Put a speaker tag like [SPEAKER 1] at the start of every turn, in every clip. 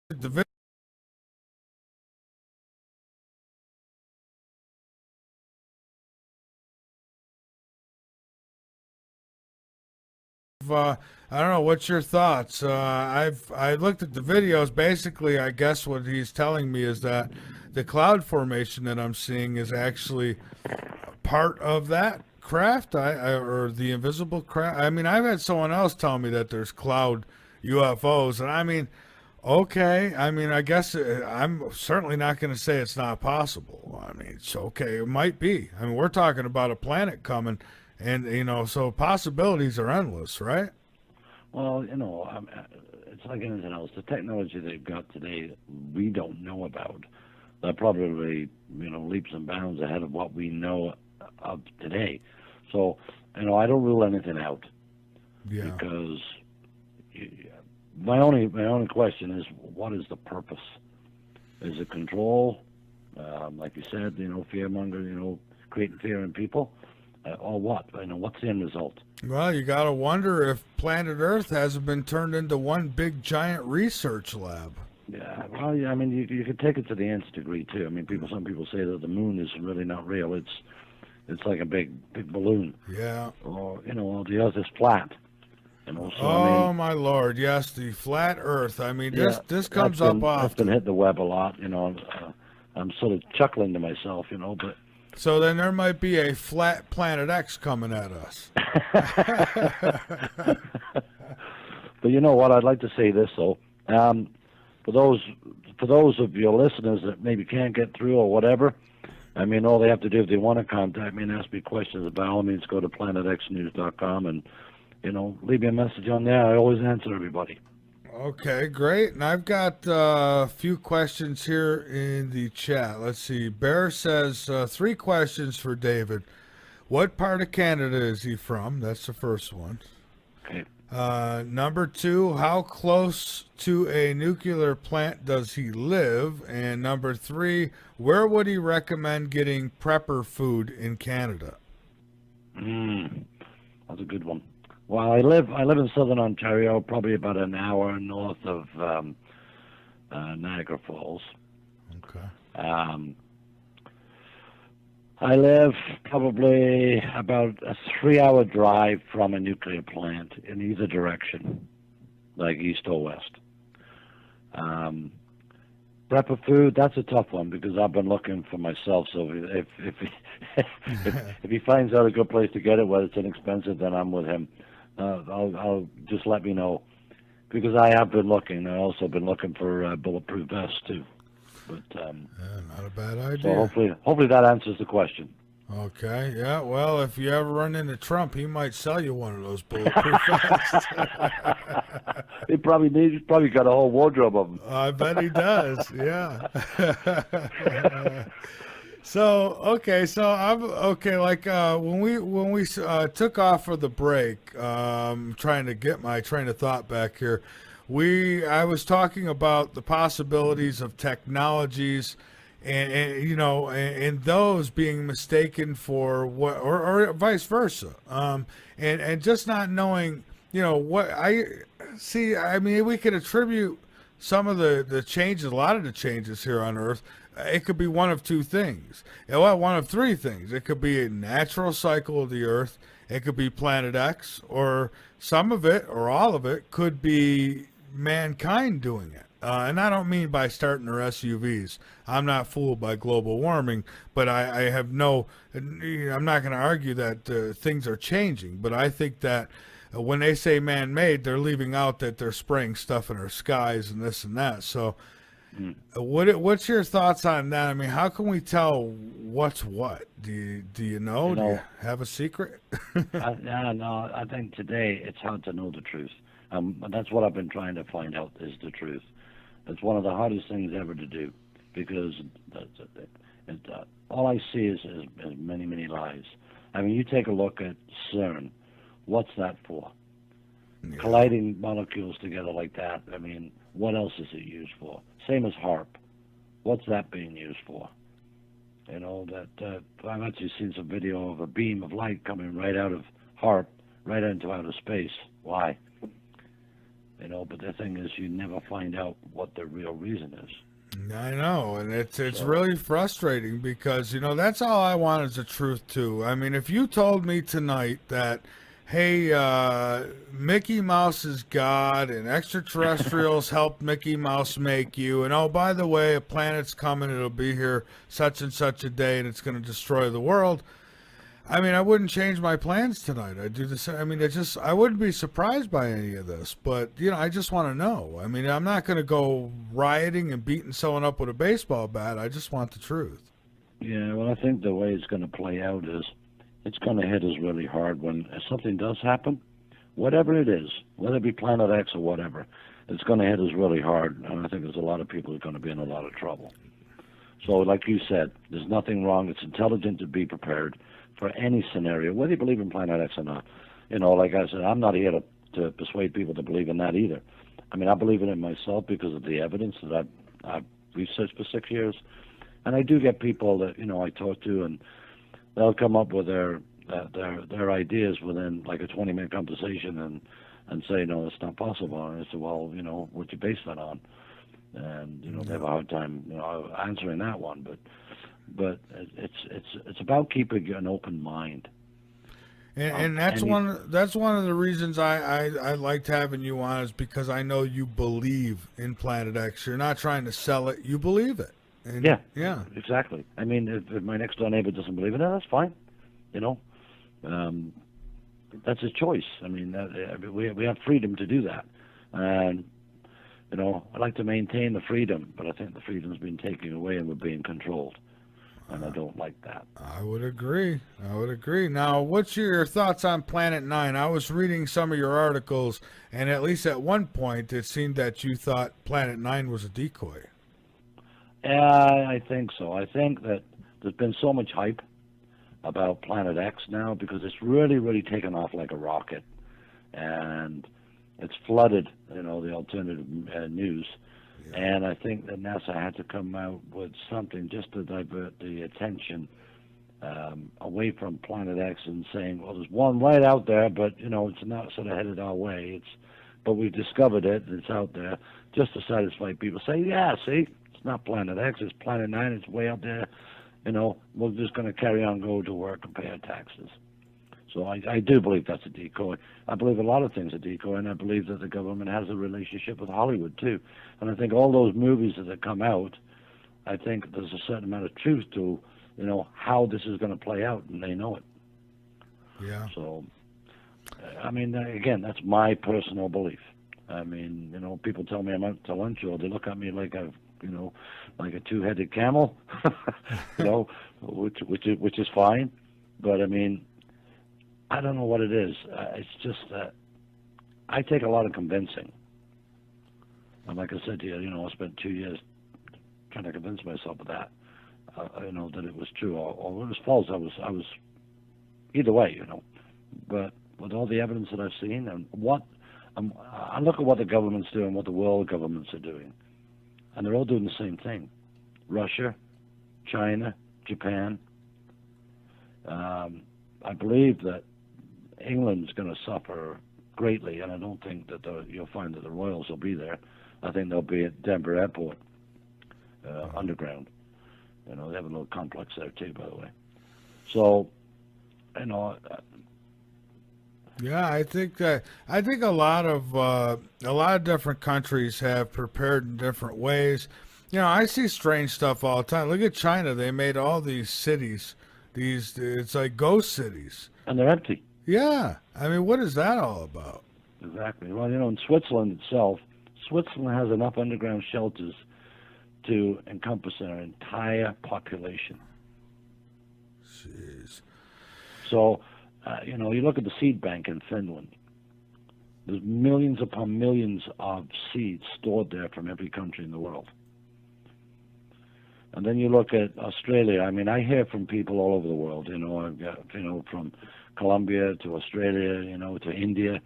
[SPEAKER 1] the video. I don't know. What's your thoughts? I looked at the videos. Basically, I guess what he's telling me is that the cloud formation that I'm seeing is actually part of that craft. Or the invisible craft. I mean, I've had someone else tell me that there's cloud UFOs, and I mean, okay. I mean, I guess I'm certainly not going to say it's not possible. I mean, it's okay. It might be. I mean, we're talking about a planet coming, and so possibilities are endless, right?
[SPEAKER 2] Well, it's like anything else. The technology they've got today, we don't know about. They're probably, leaps and bounds ahead of what we know of today. So, I don't rule anything out
[SPEAKER 1] Yeah.
[SPEAKER 2] because my only question is, what is the purpose? Is it control? Like you said, fear monger, creating fear in people, or what? What's the end result?
[SPEAKER 1] Well, you got to wonder if planet Earth hasn't been turned into one big giant research lab.
[SPEAKER 2] Yeah, well, yeah, I mean, you could take it to the nth degree too. I mean, some people say that the moon is really not real. It's like a big balloon,
[SPEAKER 1] Yeah.
[SPEAKER 2] or the Earth is flat. So
[SPEAKER 1] Oh my Lord! Yes, the flat Earth. I mean,
[SPEAKER 2] yeah,
[SPEAKER 1] this comes up
[SPEAKER 2] that's been
[SPEAKER 1] often.
[SPEAKER 2] hitting the web a lot. I'm sort of chuckling to myself, but
[SPEAKER 1] So then there might be a flat Planet X coming at us.
[SPEAKER 2] but you know what? I'd like to say this though. For those for those of your listeners that maybe can't get through or whatever, I mean, all they have to do if they want to contact me and ask me questions, by all means, go to planetxnews.com and leave me a message on there. I always answer everybody.
[SPEAKER 1] Okay, great. And I've got a few questions here in the chat. Let's see. Bear says three questions for David. What part of Canada is he from? That's the first one.
[SPEAKER 2] Okay.
[SPEAKER 1] Number two, how close to a nuclear plant does he live? And number three, where would he recommend getting prepper food in Canada?
[SPEAKER 2] That's a good one. Well, I live in southern Ontario, probably about an hour north of Niagara Falls.
[SPEAKER 1] Okay.
[SPEAKER 2] I live probably about a 3-hour drive from a nuclear plant in either direction, like east or west. Prepper food, that's a tough one because I've been looking for myself. So if if he finds out a good place to get it, where it's inexpensive, then I'm with him. I'll just let me know because I have been looking. I also been looking for bulletproof vests too. But
[SPEAKER 1] Yeah, not a bad
[SPEAKER 2] so
[SPEAKER 1] idea.
[SPEAKER 2] hopefully that answers the question.
[SPEAKER 1] Okay, yeah. Well, if you ever run into Trump, he might sell you one of those bulletproof vests.
[SPEAKER 2] He's probably got a whole wardrobe of them.
[SPEAKER 1] I bet he does. Yeah. So I'm okay. Like when we took off for the break, trying to get my train of thought back here. I was talking about the possibilities of technologies, and those being mistaken for what, or vice versa, and just not knowing, what I see. I mean, we could attribute some of the changes, a lot of the changes here on Earth. It could be one of two things. Well, one of three things. It could be a natural cycle of the Earth. It could be Planet X, or some of it, or all of it, could be mankind doing it. And I don't mean by starting their SUVs. I'm not fooled by global warming, but I have no. I'm not going to argue that things are changing, but I think that when they say man-made, they're leaving out that they're spraying stuff in our skies and this and that. So, what's your thoughts on that? I mean, how can we tell what's what? Do you know? Do you have a secret?
[SPEAKER 2] No, I think today it's hard to know the truth. And that's what I've been trying to find out is the truth. It's one of the hardest things ever to do because all I see is many, many lies. I mean, you take a look at CERN. What's that for? Yeah. Colliding molecules together like that. I mean, what else is it used for? Same as HARP. What's that being used for? I've actually seen some video of a beam of light coming right out of HARP, right into outer space. Why? But the thing is, you never find out what the real reason is.
[SPEAKER 1] I know, and it's
[SPEAKER 2] So,
[SPEAKER 1] really frustrating because that's all I want is the truth too. I mean, if you told me tonight that, hey, Mickey Mouse is God and extraterrestrials helped Mickey Mouse make you, and oh, by the way, a planet's coming, it'll be here such and such a day, and it's going to destroy the world. I mean, I wouldn't change my plans tonight. I'd do the same. I mean, I wouldn't be surprised by any of this, but, I just want to know. I mean, I'm not going to go rioting and beating someone up with a baseball bat. I just want the truth.
[SPEAKER 2] yeah, well, I think the way it's going to play out is it's going to hit us really hard when if something does happen, whatever it is, whether it be Planet X or whatever, it's going to hit us really hard, and I think there's a lot of people who are going to be in a lot of trouble. So, like you said, there's nothing wrong. It's intelligent to be prepared for any scenario, whether you believe in Planet X or not. Like I said, I'm not here to persuade people to believe in that either. I mean, I believe in it myself because of the evidence that I've researched for 6 years. And I do get people that, I talk to, and they'll come up with their ideas within like a 20-minute conversation and say, no, it's not possible. And I say, well, what'd you base that on? And, they have a hard time, answering that one. But it's about keeping an open mind,
[SPEAKER 1] and that's one of the reasons I liked having you on is because I know you believe in Planet X. You're not trying to sell it; you believe it. And,
[SPEAKER 2] yeah, exactly. I mean, if my next door neighbor doesn't believe in it, that's fine. That's his choice. I mean, we have freedom to do that, and I like to maintain the freedom, but I think the freedom's been taken away and we're being controlled. And I don't like that.
[SPEAKER 1] I would agree. Now, what's your thoughts on Planet Nine? I was reading some of your articles, and at least at one point, it seemed that you thought Planet Nine was a decoy.
[SPEAKER 2] Yeah, I think so. I think that there's been so much hype about Planet X now because it's really, really taken off like a rocket. And it's flooded, the alternative news. And I think that NASA had to come out with something just to divert the attention away from Planet X and saying, well, there's one right out there, but, it's not sort of headed our way. But we've discovered it, and it's out there, just to satisfy people. Say, yeah, see, it's not Planet X, it's Planet 9, it's way out there. We're just going to carry on, go to work and pay our taxes. So I do believe that's a decoy. I believe a lot of things are decoy, and I believe that the government has a relationship with Hollywood, too. And I think all those movies that have come out, I think there's a certain amount of truth to, how this is going to play out, and they know it.
[SPEAKER 1] Yeah.
[SPEAKER 2] So, I mean, again, that's my personal belief. I mean, people tell me I'm out to lunch, or they look at me like I've, like a two-headed camel, which is fine. But, I mean, I don't know what it is. It's just that I take a lot of convincing. And like I said to you, I spent 2 years trying to convince myself of that, that it was true or it was false. I was either way, But with all the evidence that I've seen and I look at what the government's doing, what the world governments are doing, and they're all doing the same thing. Russia, China, Japan. I believe that England's going to suffer greatly, and I don't think that you'll find that the royals will be there. I think they'll be at Denver Airport, underground. They have a little complex there too, by the way. So,
[SPEAKER 1] yeah, I think a lot of different countries have prepared in different ways. I see strange stuff all the time. Look at China; they made all these cities. It's like ghost cities,
[SPEAKER 2] and they're empty.
[SPEAKER 1] Yeah, I mean, what is that all about?
[SPEAKER 2] Exactly. Well, in Switzerland itself, Switzerland has enough underground shelters to encompass their entire population.
[SPEAKER 1] Jeez.
[SPEAKER 2] So, you look at the seed bank in Finland. There's millions upon millions of seeds stored there from every country in the world. And then you look at Australia. I mean, I hear from people all over the world. I've got, from Colombia to Australia, to India,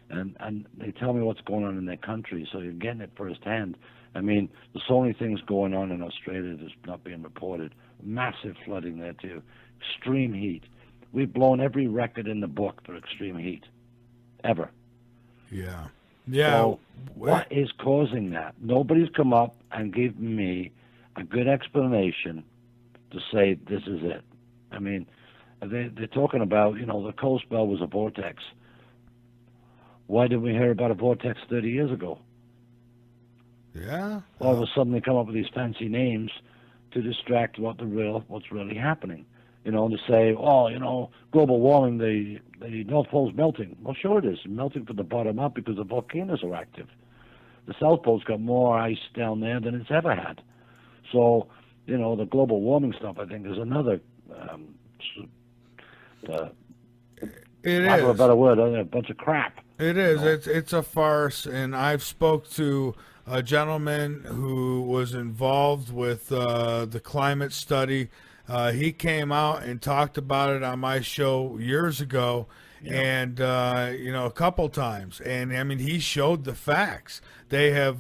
[SPEAKER 2] and they tell me what's going on in their country. So you're getting it firsthand. I mean, there's so many things going on in Australia that's not being reported. Massive flooding there too. Extreme heat. We've blown every record in the book for extreme heat, ever.
[SPEAKER 1] Yeah. Yeah.
[SPEAKER 2] So what is causing that? Nobody's come up and given me a good explanation to say this is it. I mean, they're talking about, the cold spell was a vortex. Why didn't we hear about a vortex 30 years ago?
[SPEAKER 1] Yeah.
[SPEAKER 2] All of a sudden they come up with these fancy names to distract what's really happening. To say, global warming, the North Pole's melting. Well, sure it is. It's melting from the bottom up because the volcanoes are active. The South Pole's got more ice down there than it's ever had. So, the global warming stuff, I think, is another,
[SPEAKER 1] It
[SPEAKER 2] lack of a
[SPEAKER 1] is.
[SPEAKER 2] better word, a bunch of crap.
[SPEAKER 1] It is. It's a farce, and I've spoke to a gentleman who was involved with the climate study. He came out and talked about it on my show years ago, and a couple times. And I mean, he showed the facts. The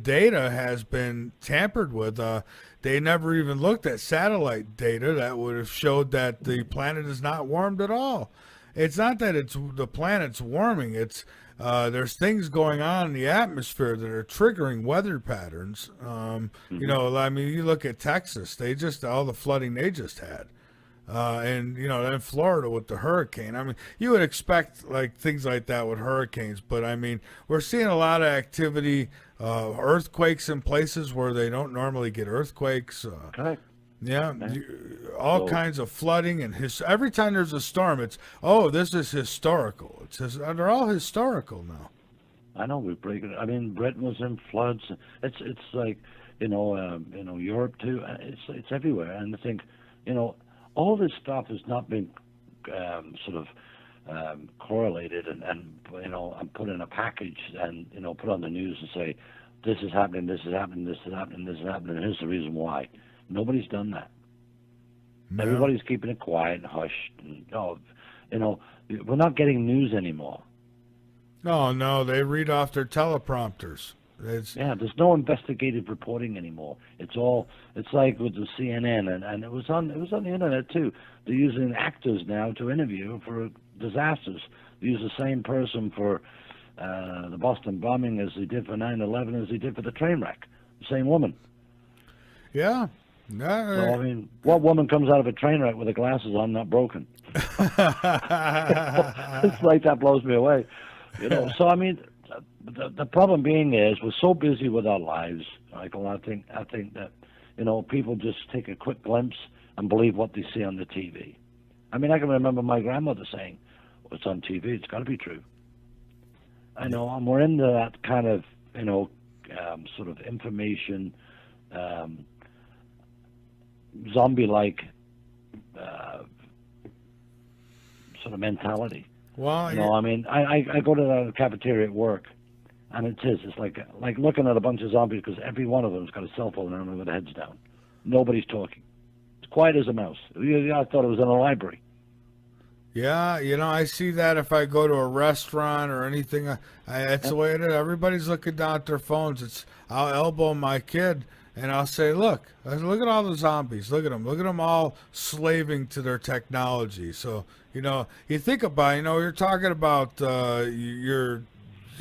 [SPEAKER 1] data has been tampered with. They never even looked at satellite data that would have showed that the planet is not warmed at all. It's not that the planet's warming. It's there's things going on in the atmosphere that are triggering weather patterns. I mean, you look at Texas; all the flooding they just had, and then Florida with the hurricane. I mean, you would expect like things like that with hurricanes, but I mean, we're seeing a lot of activity, earthquakes in places where they don't normally get earthquakes.
[SPEAKER 2] Correct.
[SPEAKER 1] Yeah, all kinds of flooding and every time there's a storm, it's this is historical. They're all historical now.
[SPEAKER 2] I know we break it. I mean, Britain was in floods. It's like Europe too. It's everywhere. And I think all this stuff has not been correlated and put in a package and put on the news and say this is happening, this is happening, this is happening, this is happening. And here's the reason why. Nobody's done that. No. Everybody's keeping it quiet and hushed. And, we're not getting news anymore.
[SPEAKER 1] No, they read off their teleprompters.
[SPEAKER 2] There's no investigative reporting anymore. It's like with the CNN and it was on the internet too. They're using actors now to interview for disasters. They use the same person for the Boston bombing as they did for 9/11 as they did for the train wreck. The same woman.
[SPEAKER 1] Yeah.
[SPEAKER 2] So, I mean, what woman comes out of a train wreck with her glasses on, not broken? It's like that blows me away. So I mean, the problem being is we're so busy with our lives, Michael. I think that people just take a quick glimpse and believe what they see on the TV. I mean, I can remember my grandmother saying, "It's on TV. It's got to be true." I know, and we're into that kind of sort of information. Zombie-like sort of mentality.
[SPEAKER 1] Well,
[SPEAKER 2] I mean, I go to the cafeteria at work, and it's like looking at a bunch of zombies because every one of them's got a cell phone and with their heads down. Nobody's talking. It's quiet as a mouse. I thought it was in a library.
[SPEAKER 1] Yeah, I see that if I go to a restaurant or anything. That's the way it is. Everybody's looking down at their phones. I'll elbow my kid. And I'll say, look at all the zombies. Look at them all slaving to their technology. So, you think about, you're talking about, you're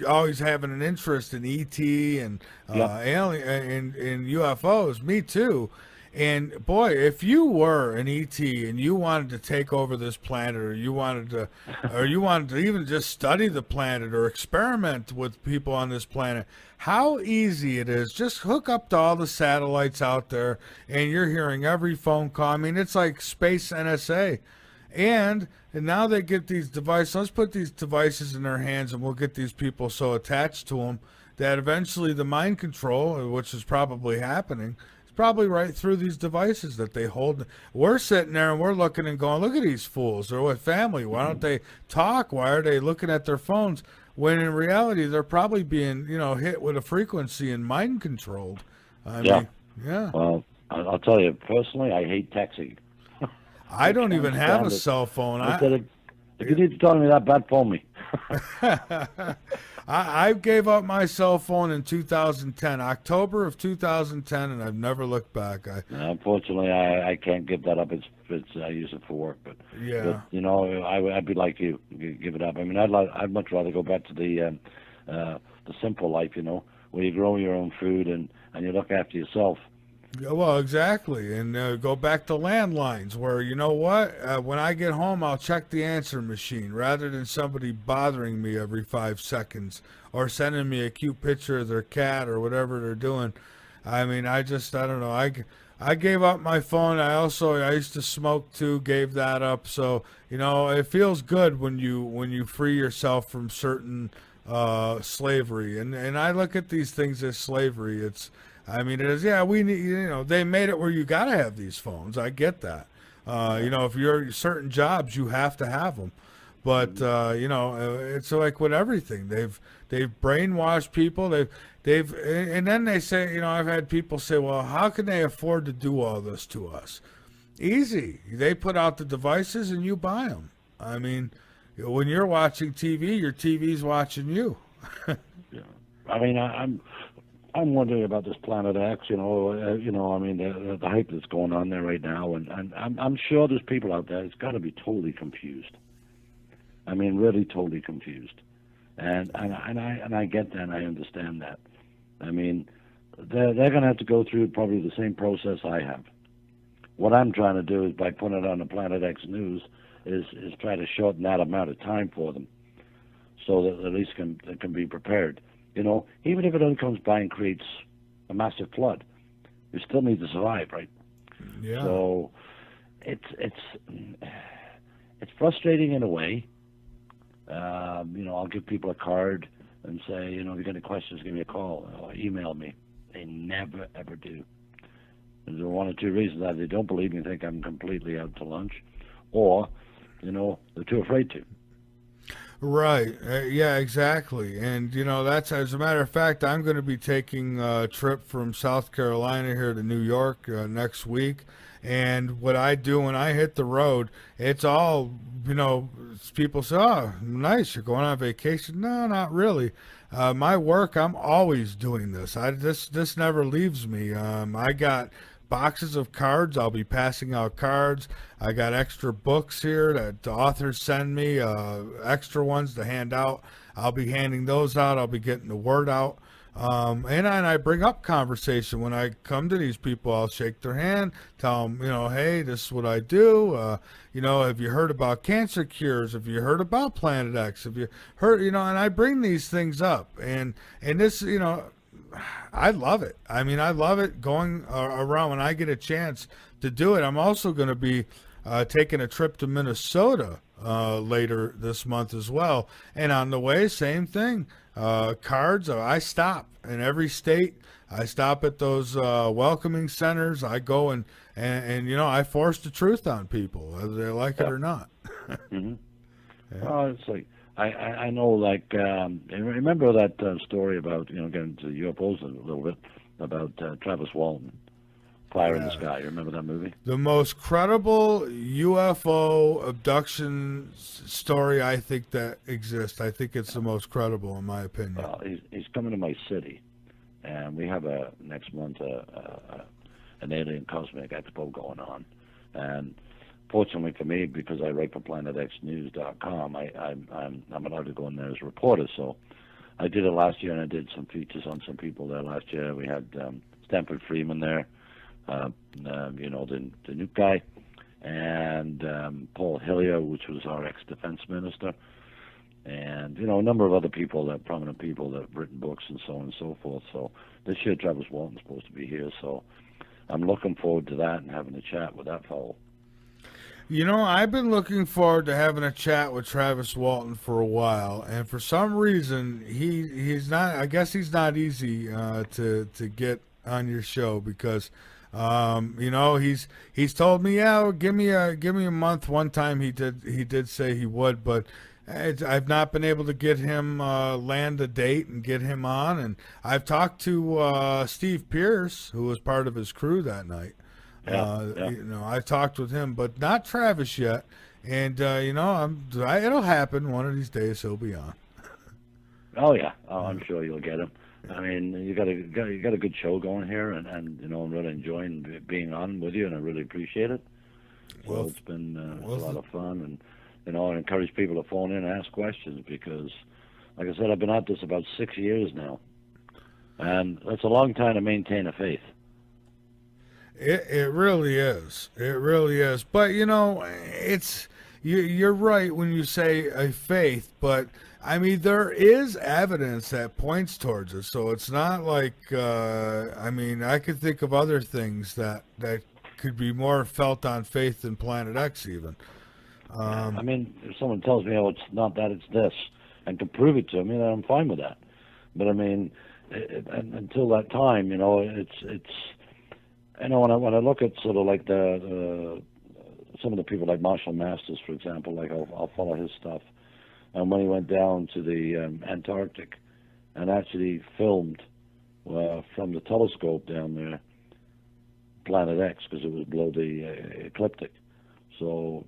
[SPEAKER 1] always having an interest in ET and alien and UFOs. Me too. And boy, if you were an ET and you wanted to take over this planet, or you wanted to even just study the planet or experiment with people on this planet, how easy it is. Just hook up to all the satellites out there and you're hearing every phone call. I mean, it's like space NSA. And now they get these devices. Let's put these devices in their hands and we'll get these people so attached to them that eventually the mind control, which is probably happening, probably right through these devices that they hold. We're sitting there and we're looking and going, look at these fools. They're with family. Why don't they talk? Why are they looking at their phones? When in reality, they're probably being, hit with a frequency and mind controlled. I mean,
[SPEAKER 2] Well, I'll tell you, personally, I hate texting.
[SPEAKER 1] I don't even have a cell phone.
[SPEAKER 2] If you need to talk to me that bad, phone me.
[SPEAKER 1] I gave up my cell phone in 2010, October of 2010, and I've never looked back.
[SPEAKER 2] Unfortunately, I can't give that up. I use it for work, but I'd be like you, give it up. I mean, I'd much rather go back to the the simple life, where you grow your own food and you look after yourself.
[SPEAKER 1] Yeah, well, exactly. And go back to landlines where, you know what? When I get home, I'll check the answer machine rather than somebody bothering me every 5 seconds or sending me a cute picture of their cat or whatever they're doing. I mean, I don't know. I gave up my phone. I used to smoke too, gave that up. So, it feels good when you free yourself from certain slavery. And I look at these things as slavery. It is, yeah, we need, they made it where you got to have these phones. I get that. If you're certain jobs, you have to have them. But, it's like with everything. They've brainwashed people. And then they say, I've had people say, well, how can they afford to do all this to us? Easy. They put out the devices and you buy them. I mean, when you're watching TV, your TV's watching you.
[SPEAKER 2] Yeah. I mean, I'm wondering about this Planet X. The hype that's going on there right now, and I'm sure there's people out there. It's got to be totally confused. I mean, really totally confused. And I get that, and I understand that. I mean, they're going to have to go through probably the same process I have. What I'm trying to do is, by putting it on the Planet X News, is try to shorten that amount of time for them, so that at least they can be prepared. Even if it only comes by and creates a massive flood, you still need to survive, right?
[SPEAKER 1] Yeah.
[SPEAKER 2] So it's frustrating in a way. I'll give people a card and say, if you got any questions, give me a call or email me. They never, ever do. And there are one or two reasons: that they don't believe me, think I'm completely out to lunch, or, they're too afraid to.
[SPEAKER 1] Right. Yeah, exactly. And, that's, as a matter of fact, I'm going to be taking a trip from South Carolina here to New York next week. And what I do when I hit the road, it's all, people say, oh, nice, you're going on vacation. No, not really. My work, I'm always doing this. This never leaves me. I got boxes of cards. I'll be passing out cards. I got extra books here that the authors send me, extra ones to hand out. I'll be handing those out. I'll be getting the word out. And I bring up conversation when I come to these people. I'll shake their hand, tell them, hey, this is what I do. Have you heard about cancer cures? Have you heard about Planet X? Have you heard, and I bring these things up. And this, I love it. I mean, I love it going around when I get a chance to do it. I'm also going to be taking a trip to Minnesota later this month as well. And on the way, same thing. Cards. I stop in every state. I stop at those welcoming centers. I go and I force the truth on people, whether they like it or not.
[SPEAKER 2] Mm-hmm.
[SPEAKER 1] Yeah.
[SPEAKER 2] Well, it's like I know, like, remember that story about, getting to UFOs a little bit, about Travis Walton, Fire in the Sky. You remember that movie?
[SPEAKER 1] The most credible UFO abduction story I think that exists. I think it's the most credible, in my opinion.
[SPEAKER 2] Well, he's coming to my city, and we have next month an alien cosmic expo going on, and fortunately for me, because I write for PlanetXNews.com, I'm allowed to go in there as a reporter. So I did it last year, and I did some features on some people there last year. We had Stanford Freeman there, the nuke guy, and Paul Hillier, which was our ex-defense minister, and a number of other people, prominent people that have written books and so on and so forth. So this year, Travis Walton's supposed to be here, so I'm looking forward to that and having a chat with that fellow.
[SPEAKER 1] I've been looking forward to having a chat with Travis Walton for a while, and for some reason he's not. I guess he's not easy to get on your show because he's told me, yeah, give me a month. One time he did say he would, but I've not been able to get him land a date and get him on. And I've talked to Steve Pierce, who was part of his crew that night. I talked with him, but not Travis yet. And it'll happen one of these days. He'll be on.
[SPEAKER 2] Oh yeah, I'm sure you'll get him. I mean, you got a good show going here, and I'm really enjoying being on with you, and I really appreciate it. So it's been a lot of fun, and I encourage people to phone in and ask questions because like I said, I've been at this about 6 years now, and that's a long time to maintain a faith.
[SPEAKER 1] It really is. It really is. But you know, you're right when you say a faith, but I mean there is evidence that points towards it. So it's not like I mean I could think of other things that could be more felt on faith than Planet X even.
[SPEAKER 2] I mean, if someone tells me, "Oh, it's not that, it's this," and can prove it to me, then I'm fine with that. But I mean, until that time, you know, it's I know when I look at sort of like the some of the people like Marshall Masters, for example, like I'll follow his stuff. And when he went down to the Antarctic and actually filmed from the telescope down there, Planet X, because it was below the ecliptic. So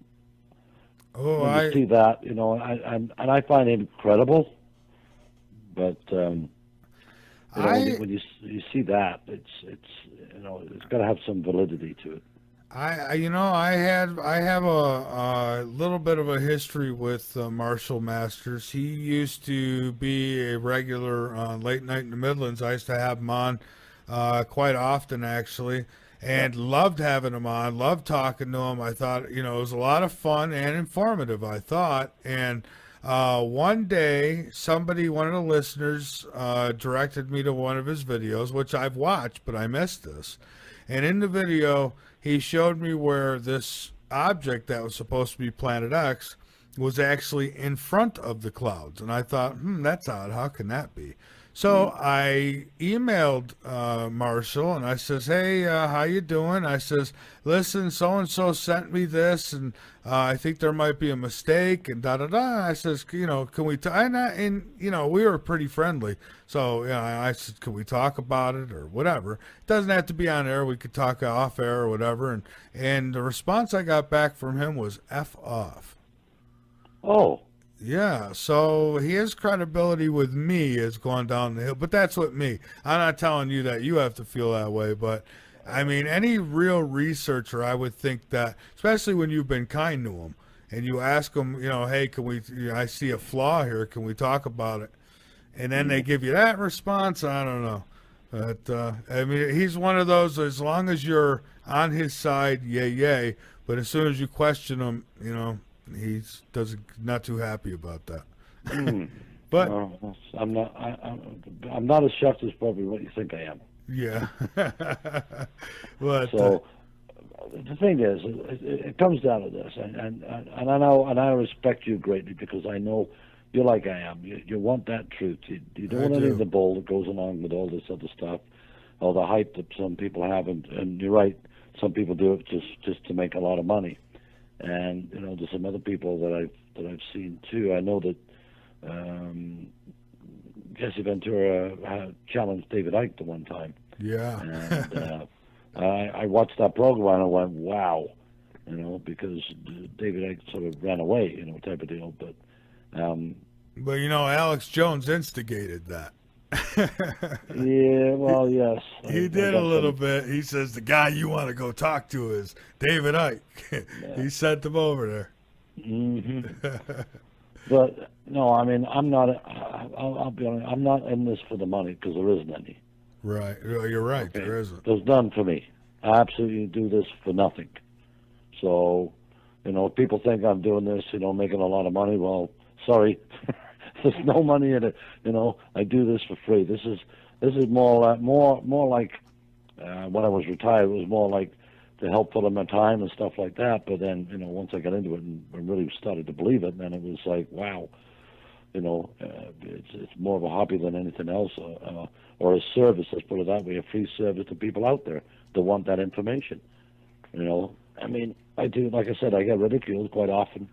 [SPEAKER 2] when you see that, you know, and I find it incredible, but you know, when you see that, it's you know, it's got to have some validity to it.
[SPEAKER 1] You know, I have a little bit of a history with Marshall Masters. He used to be a regular late night in the Midlands. I used to have him on quite often, actually, and loved having him on. Loved talking to him. I thought, you know, it was a lot of fun and informative, I thought. And one day, one of the listeners, directed me to one of his videos, which I've watched, but I missed this. And in the video, he showed me where this object that was supposed to be Planet X was actually in front of the clouds. And I thought, that's odd. How can that be? So I emailed Marshall and I says, hey, how you doing? I says, listen, so-and-so sent me this and I think there might be a mistake and da-da-da. I says, you know, can we and you know, we were pretty friendly. So, you know, I said, can we talk about it or whatever? It doesn't have to be on air. We could talk off air or whatever. And the response I got back from him was F off.
[SPEAKER 2] Oh.
[SPEAKER 1] Yeah, so his credibility with me has gone down the hill, but that's with me. I'm not telling you that you have to feel that way, but I mean, any real researcher, I would think that, especially when you've been kind to them and you ask them, you know, hey, can we, you know, I see a flaw here, can we talk about it? And then they give you that response, I don't know. But, I mean, he's one of those, as long as you're on his side, yay, but as soon as you question him, you know, he's not too happy about that. But
[SPEAKER 2] no, I'm not. I'm not as shocked as probably what you think I am.
[SPEAKER 1] Yeah. But
[SPEAKER 2] so the thing is, it comes down to this, and I know, and I respect you greatly because I know you're like I am. You want that truth. You don't want any of the bull that goes along with all this other stuff, all the hype that some people have, and you're right. Some people do it just to make a lot of money. And you know, there's some other people that I've seen too. I know that Jesse Ventura challenged David Icke the one time.
[SPEAKER 1] Yeah.
[SPEAKER 2] And I watched that program and I went, wow, you know, because David Icke sort of ran away, you know, type of deal. But
[SPEAKER 1] you know, Alex Jones instigated that.
[SPEAKER 2] Yeah, well, yes.
[SPEAKER 1] He did a little bit. He says the guy you want to go talk to is David Icke. He sent him over there.
[SPEAKER 2] But no, I mean, I'm not. I'll be honest. I'm not in this for the money because there isn't any.
[SPEAKER 1] Right. You're right. Okay. There isn't.
[SPEAKER 2] There's none for me. I absolutely do this for nothing. So, you know, people think I'm doing this, you know, making a lot of money. Well, sorry. There's no money in it, you know. I do this for free. This is more like when I was retired. It was more like to help fill in my time and stuff like that. But then, you know, once I got into it and really started to believe it, then it was like, wow, you know, it's more of a hobby than anything else, or a service. Let's put it that way, a free service to people out there that want that information. You know, I mean, I do. Like I said, I get ridiculed quite often,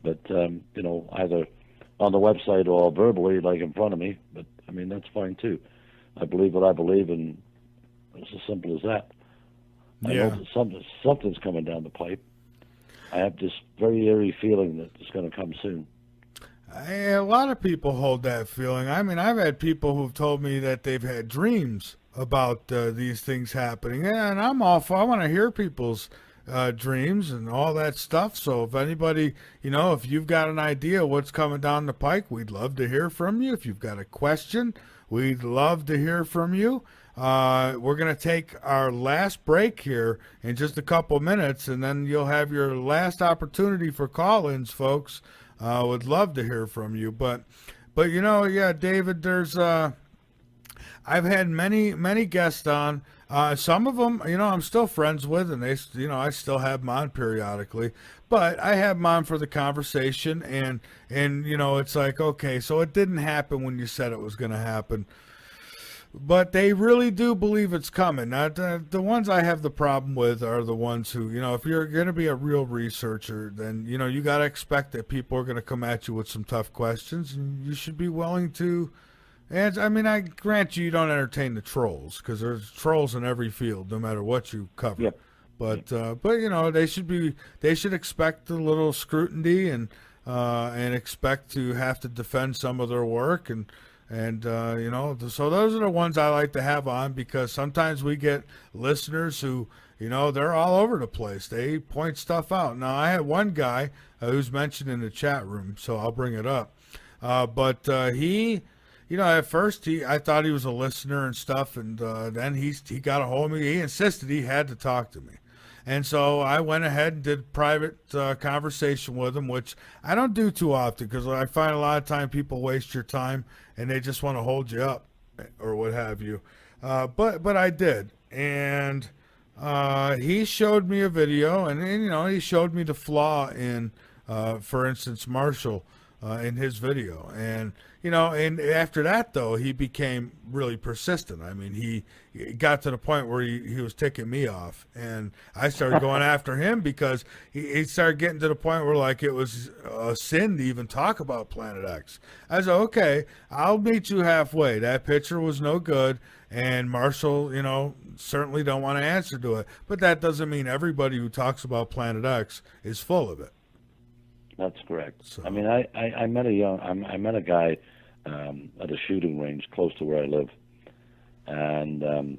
[SPEAKER 2] but you know, either on the website or verbally, like in front of me. But I mean, that's fine too. I believe what I believe, and it's as simple as that. I know that something's coming down the pipe. I have this very eerie feeling that it's going to come soon.
[SPEAKER 1] A lot of people hold that feeling. I mean, I've had people who've told me that they've had dreams about these things happening, and I'm all for. I want to hear people's dreams and all that stuff. So if anybody, if you've got an idea what's coming down the pike, we'd love to hear from you. If you've got a question, we'd love to hear from you. We're going to take our last break here in just a couple minutes, and then you'll have your last opportunity for call-ins, folks. Would love to hear from you. But yeah, David, there's I've had many guests on. Some of them, I'm still friends with, and they, I still have them on periodically. But I have them on for the conversation, and it's like, okay, so it didn't happen when you said it was going to happen. But they really do believe it's coming. Now, the ones I have the problem with are the ones who, if you're going to be a real researcher, then, you got to expect that people are going to come at you with some tough questions, and you should be willing to. And I mean, I grant you don't entertain the trolls, because there's trolls in every field, no matter what you cover.
[SPEAKER 2] Yep.
[SPEAKER 1] But they should expect a little scrutiny and expect to have to defend some of their work and so those are the ones I like to have on, because sometimes we get listeners who, they're all over the place. They point stuff out. Now, I had one guy who's mentioned in the chat room, so I'll bring it up. But he, at first I thought he was a listener and stuff, and then he got a hold of me. He insisted he had to talk to me. And so I went ahead and did private conversation with him, which I don't do too often, because I find a lot of time people waste your time and they just want to hold you up or what have you. But I did. And he showed me a video, and he showed me the flaw in, for instance, Marshall in his video. And and after that, though, he became really persistent. I mean, he got to the point where he was ticking me off, and I started going after him, because he started getting to the point where, like, it was a sin to even talk about Planet X. I said, okay, I'll meet you halfway. That picture was no good, and Marshall, certainly don't want to answer to it. But that doesn't mean everybody who talks about Planet X is full of it.
[SPEAKER 2] That's correct.
[SPEAKER 1] So.
[SPEAKER 2] I mean, I met a guy at a shooting range close to where I live, and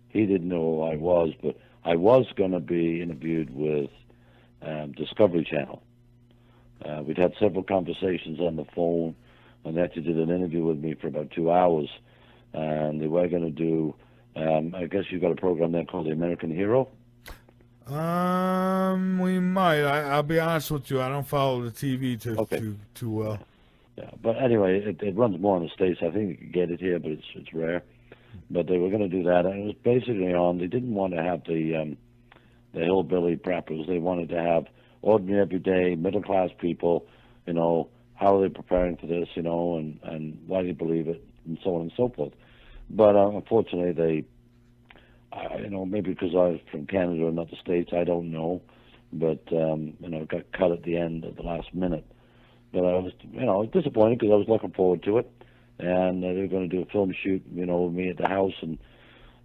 [SPEAKER 2] he didn't know who I was, but I was going to be interviewed with Discovery Channel. We'd had several conversations on the phone, and they actually did an interview with me for about 2 hours, and they were going to do, I guess you've got a program there called The American Hero.
[SPEAKER 1] We might. I'll be honest with you. I don't follow the TV too well.
[SPEAKER 2] Yeah, but anyway, it runs more in the States. I think you can get it here, but it's rare. But they were going to do that, and it was basically on. They didn't want to have the hillbilly preppers. They wanted to have ordinary, everyday, middle class people. How are they preparing for this? And why do you believe it, and so on and so forth. But unfortunately, they. Maybe because I was from Canada or not the States, I don't know. But, got cut at the end at the last minute. But I was, disappointed, because I was looking forward to it. And they were going to do a film shoot, with me at the house and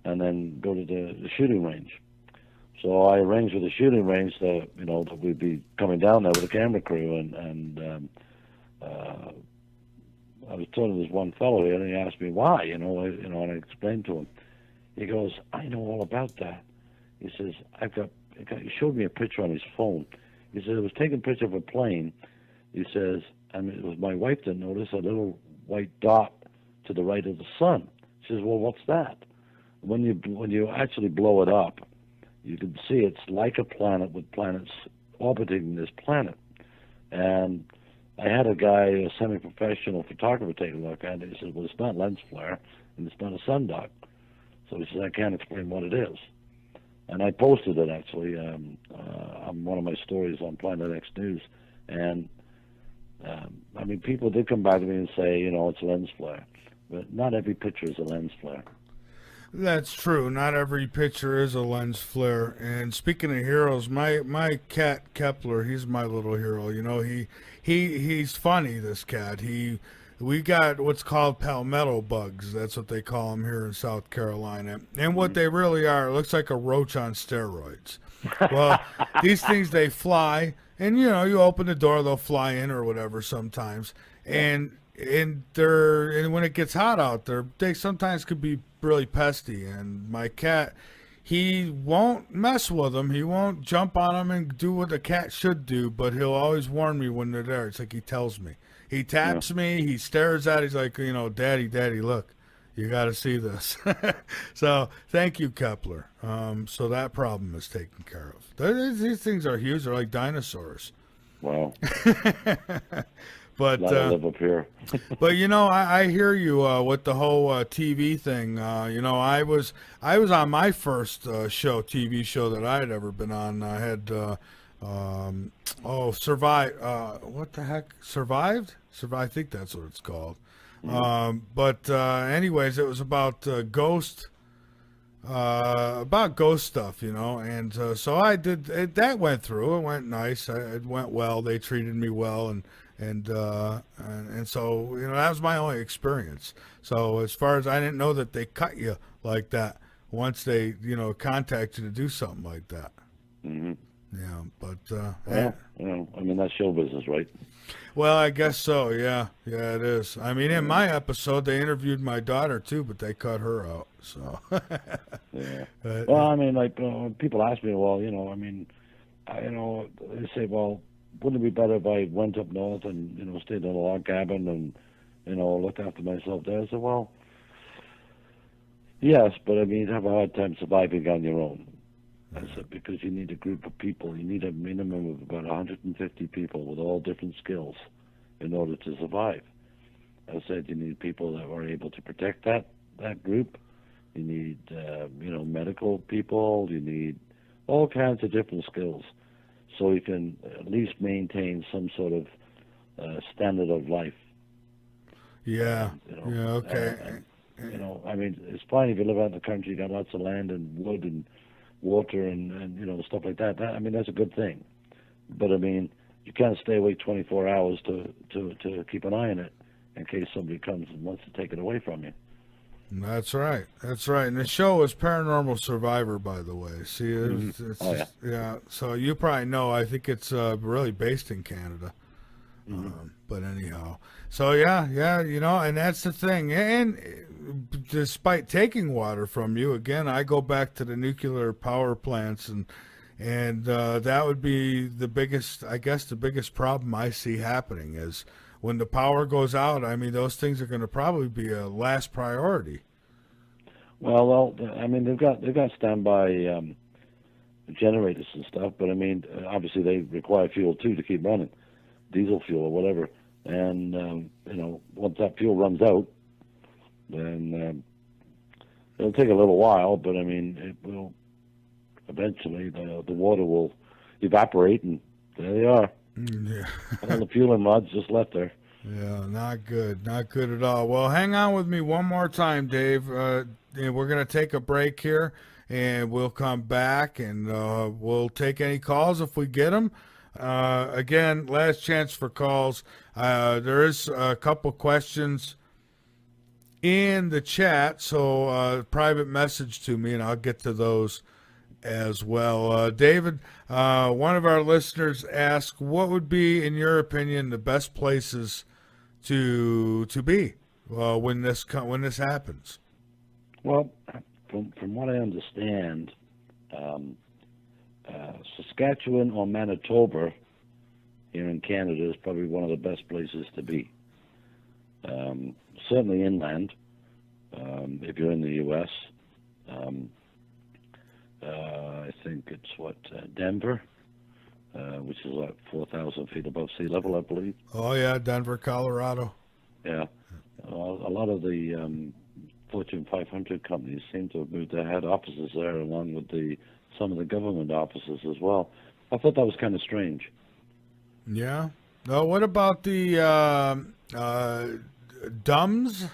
[SPEAKER 2] then go to the shooting range. So I arranged with the shooting range that, that we'd be coming down there with a camera crew. And I was talking to this one fellow here, and he asked me why, and I explained to him. He goes, I know all about that. He says, he showed me a picture on his phone. He said, it was taking a picture of a plane. He says, it was my wife that noticed a little white dot to the right of the sun. She says, well, what's that? When you actually blow it up, you can see it's like a planet with planets orbiting this planet. And I had a guy, a semi-professional photographer, take a look at it. He says, well, it's not lens flare, and it's not a sun dot. So he says, I can't explain what it is. And I posted it, actually, on one of my stories on Planet X News. And, people did come back to me and say, it's lens flare. But not every picture is a lens flare.
[SPEAKER 1] That's true. Not every picture is a lens flare. And speaking of heroes, my cat, Kepler, he's my little hero. He's funny, this cat. We got what's called palmetto bugs. That's what they call them here in South Carolina. And what they really are, it looks like a roach on steroids. Well, these things, they fly, and you open the door, they'll fly in or whatever sometimes. And when it gets hot out there, they sometimes could be really pesty. And my cat, he won't mess with them. He won't jump on them and do what a cat should do, but he'll always warn me when they're there. It's like he tells me. He taps me. He stares at it. He's like, Daddy, Daddy, look. You got to see this. So thank you, Kepler. So that problem is taken care of. These things are huge. They're like dinosaurs.
[SPEAKER 2] Wow.
[SPEAKER 1] But
[SPEAKER 2] live up here.
[SPEAKER 1] but I hear you with the whole TV thing. I was on my first TV show that I had ever been on. I had survived. What the heck? Survived? I think that's what it's called. But anyways, it was about ghost stuff, and so I did it. That went through. It went nice. It went well. They treated me well, and so that was my only experience. So as far as I didn't know that they cut you like that once they contact you to do something like that.
[SPEAKER 2] Mm-hmm.
[SPEAKER 1] Yeah, but
[SPEAKER 2] I mean, that's show business, right?
[SPEAKER 1] Well, I guess so. Yeah, it is. I mean, in my episode, they interviewed my daughter too, but they cut her out. So.
[SPEAKER 2] Yeah. Well, I mean, like people ask me, well, they say, well, wouldn't it be better if I went up north and stayed in a log cabin and looked after myself there? I said, well, yes, but I mean, you'd have a hard time surviving on your own. I said, because you need a group of people. You need a minimum of about 150 people with all different skills in order to survive. I said, you need people that are able to protect that group. You need, medical people. You need all kinds of different skills, so you can at least maintain some sort of standard of life.
[SPEAKER 1] Yeah. Yeah. Okay.
[SPEAKER 2] I mean, it's fine if you live out in the country. You got lots of land and wood and water and stuff like that. I mean, that's a good thing. But I mean, you can't stay awake 24 hours to keep an eye on it in case somebody comes and wants to take it away from you.
[SPEAKER 1] That's right. And the show is Paranormal Survivor, by the way. See, it's yeah. So you probably know. I think it's really based in Canada. But anyhow, so yeah, and that's the thing. And despite taking water from you, again, I go back to the nuclear power plants, and that would be the biggest problem I see happening is when the power goes out. I mean, those things are going to probably be a last priority.
[SPEAKER 2] Well, I mean, they've got standby generators and stuff, but I mean, obviously they require fuel too to keep running, diesel fuel or whatever. And once that fuel runs out, then it'll take a little while, but I mean, it will eventually the water will evaporate, and there they are.
[SPEAKER 1] Yeah.
[SPEAKER 2] All the fueling rods just left there.
[SPEAKER 1] Yeah, not good at all. Well, hang on with me one more time, Dave. We're going to take a break here, and we'll come back, and we'll take any calls if we get them. Again, last chance for calls. There is a couple questions in the chat, so private message to me, and I'll get to those as well. David, one of our listeners asked, what would be, in your opinion, the best places to be when this happens?
[SPEAKER 2] Well, from what I understand, Saskatchewan or Manitoba here in Canada is probably one of the best places to be. Certainly inland, if you're in the U.S. I think it's Denver, which is 4,000 feet above sea level, I believe.
[SPEAKER 1] Oh yeah, Denver, Colorado.
[SPEAKER 2] Yeah, a lot of the Fortune 500 companies seem to have moved their head offices there, along with some of the government offices as well. I thought that was kind of strange.
[SPEAKER 1] Yeah. No, what about the DUMS?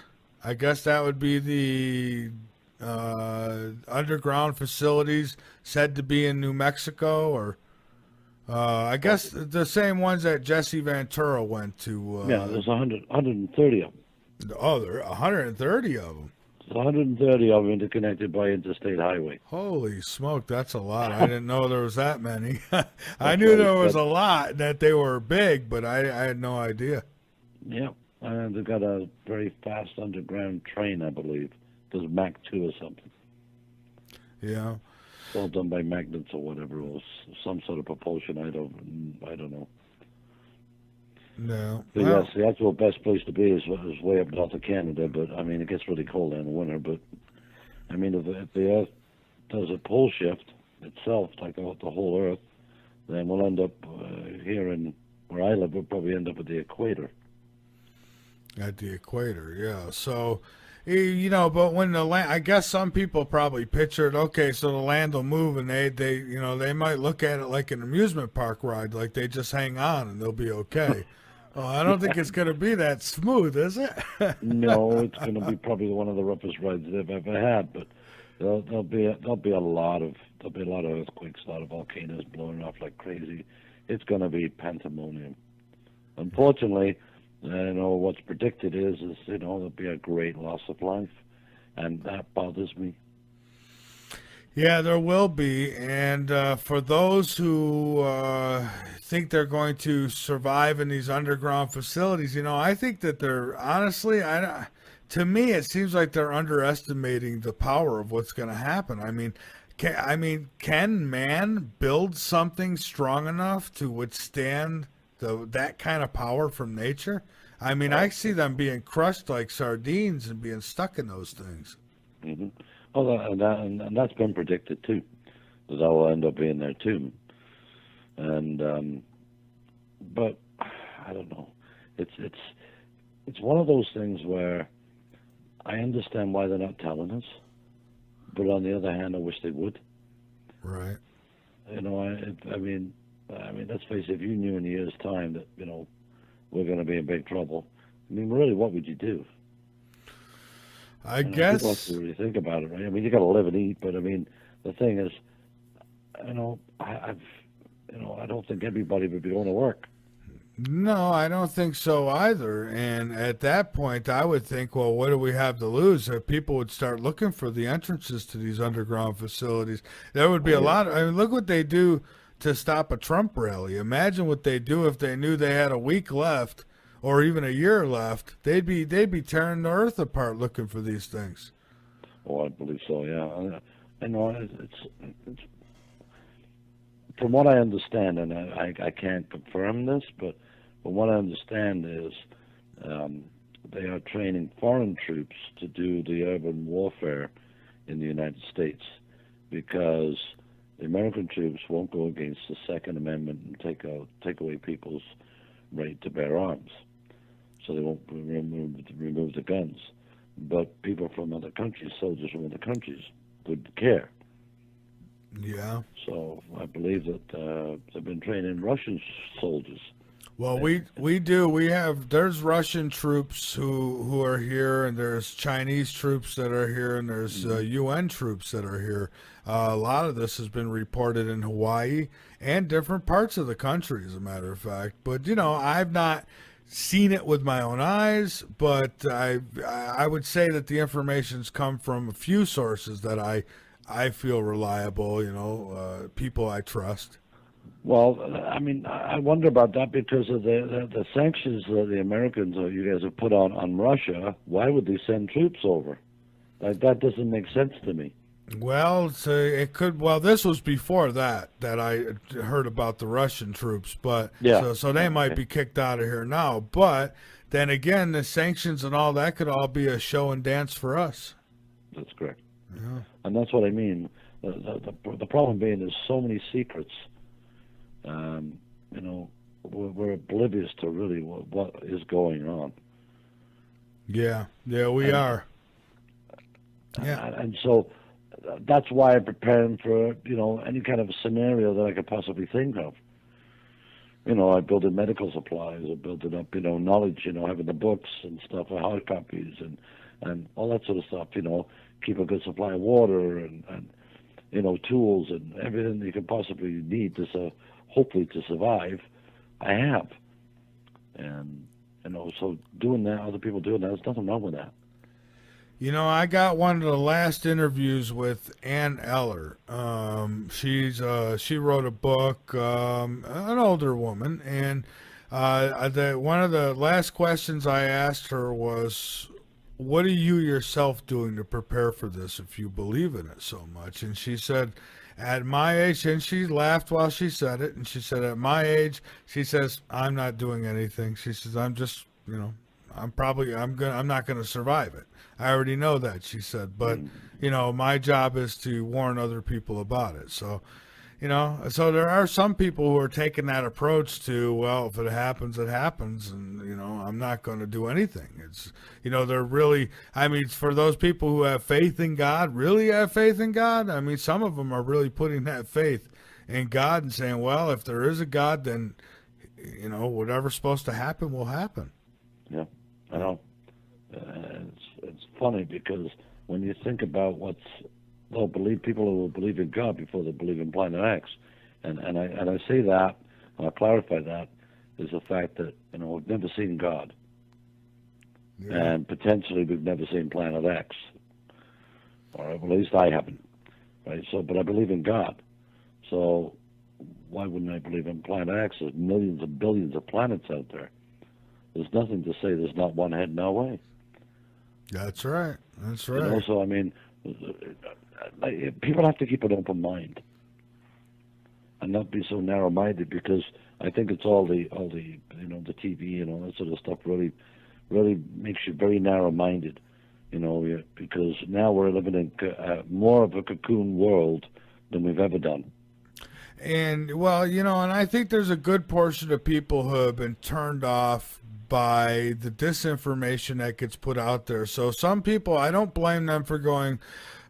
[SPEAKER 1] I guess that would be the underground facilities said to be in New Mexico, or I guess the same ones that Jesse Ventura went to.
[SPEAKER 2] Yeah, there's 130 of them.
[SPEAKER 1] Oh, there are 130 of them.
[SPEAKER 2] There's 130 of them interconnected by interstate highway.
[SPEAKER 1] Holy smoke, that's a lot. I didn't know there was that many. I knew there was a lot, that they were big, but I had no idea.
[SPEAKER 2] Yeah, and they've got a very fast underground train, I believe. Does Mach 2 or something.
[SPEAKER 1] Yeah.
[SPEAKER 2] It's all done by magnets or whatever, or some sort of propulsion. I don't know.
[SPEAKER 1] No.
[SPEAKER 2] But
[SPEAKER 1] Well,
[SPEAKER 2] yes, the actual best place to be is way up north of Canada. But I mean, it gets really cold in the winter. But I mean, if the Earth does a pole shift itself, like the whole Earth, then we'll end up here in where I live. We'll probably end up at the equator.
[SPEAKER 1] at the equator, yeah. So, but when the land, I guess some people probably pictured, okay, so the land will move, and they might look at it like an amusement park ride, like they just hang on and they'll be okay. Oh, I don't think it's going to be that smooth, is it?
[SPEAKER 2] No, it's going to be probably one of the roughest rides they've ever had. But there'll be a lot of earthquakes, a lot of volcanoes blowing off like crazy. It's going to be pandemonium. Unfortunately, what's predicted is there'll be a great loss of life, and that bothers me.
[SPEAKER 1] Yeah, there will be. And for those who think they're going to survive in these underground facilities, I think that they're honestly, to me, it seems like they're underestimating the power of what's going to happen. Can man build something strong enough to withstand that kind of power from nature? I see them being crushed like sardines and being stuck in those things.
[SPEAKER 2] Hmm. Oh, and that's been predicted too, that will end up being there too. And but I don't know. It's one of those things where I understand why they're not telling us, but on the other hand, I wish they would.
[SPEAKER 1] Right.
[SPEAKER 2] I mean, let's face it. If you knew in a year's time that we're going to be in big trouble, I mean, really, what would you do?
[SPEAKER 1] I
[SPEAKER 2] People have
[SPEAKER 1] guess.
[SPEAKER 2] to really think about it, right? I mean, you got to live and eat, but I mean, the thing is, I don't think everybody would be going to work.
[SPEAKER 1] No, I don't think so either. And at that point, I would think, well, what do we have to lose? If people would start looking for the entrances to these underground facilities, there would be
[SPEAKER 2] Oh
[SPEAKER 1] a
[SPEAKER 2] yeah.
[SPEAKER 1] lot. Look what they do to stop a Trump rally. Imagine what they do if they knew they had a week left or even a year left. They'd be tearing the earth apart looking for these things.
[SPEAKER 2] Oh, I believe so. Yeah. I know it's from what I understand, and I can't confirm this, but from what I understand is they are training foreign troops to do the urban warfare in the United States because the American troops won't go against the Second Amendment and take away people's right to bear arms, so they won't remove the guns. But people from other countries, soldiers from other countries, would care.
[SPEAKER 1] Yeah.
[SPEAKER 2] So I believe that they've been training Russian soldiers.
[SPEAKER 1] Well, we do. There's Russian troops who are here, and there's Chinese troops that are here, and there's UN troops that are here. A lot of this has been reported in Hawaii and different parts of the country, as a matter of fact. But I've not seen it with my own eyes, but I would say that the information's come from a few sources that I feel reliable. People I trust.
[SPEAKER 2] Well, I mean, I wonder about that because of the sanctions that the Americans or you guys have put on Russia. Why would they send troops over? Like that doesn't make sense to me.
[SPEAKER 1] Well, it could. Well, this was before that I heard about the Russian troops, but
[SPEAKER 2] Yeah.
[SPEAKER 1] so they might
[SPEAKER 2] Okay.
[SPEAKER 1] be kicked out of here now. But then again, the sanctions and all that could all be a show and dance for us.
[SPEAKER 2] That's correct.
[SPEAKER 1] Yeah.
[SPEAKER 2] And that's what I mean. The problem being there's so many secrets. Um, we're oblivious to really what is going on.
[SPEAKER 1] Yeah, we
[SPEAKER 2] And,
[SPEAKER 1] are. Yeah,
[SPEAKER 2] and so that's why I'm preparing for any kind of scenario that I could possibly think of. I build in medical supplies, I build it up, knowledge, having the books and stuff, hard copies and all that sort of stuff, keep a good supply of water and tools and everything you could possibly need to hopefully to survive. I have, and so doing that, other people doing that, there's nothing wrong with that.
[SPEAKER 1] I got one of the last interviews with Ann Eller. She wrote a book, an older woman, and one of the last questions I asked her was, "What are you yourself doing to prepare for this if you believe in it so much?" And she said, at my age, and she laughed while she said it, and she said, at my age, she says, I'm not doing anything. She says, I'm just, I'm not gonna survive it. I already know that, she said, but my job is to warn other people about it. So, so there are some people who are taking that approach to, well, if it happens, it happens, and I'm not going to do anything. It's, they're really, I mean, for those people who have faith in God, really have faith in God. I mean, some of them are really putting that faith in God and saying, well, if there is a God, then whatever's supposed to happen will happen.
[SPEAKER 2] Yeah, I know. It's funny because when you think about people who will believe in God before they believe in Planet X, and I say that, and I clarify that, is the fact that we've never seen God, and potentially we've never seen Planet X, or at least I haven't, right? So, but I believe in God, so why wouldn't I believe in Planet X? There's millions and billions of planets out there. There's nothing to say there's not one heading our way.
[SPEAKER 1] That's right. That's right.
[SPEAKER 2] So I mean, people have to keep an open mind and not be so narrow-minded, because I think it's all the the TV and all that sort of stuff really makes you very narrow-minded, because now we're living in more of a cocoon world than we've ever done.
[SPEAKER 1] And well, and I think there's a good portion of people who have been turned off by the disinformation that gets put out there. So some people, I don't blame them for going,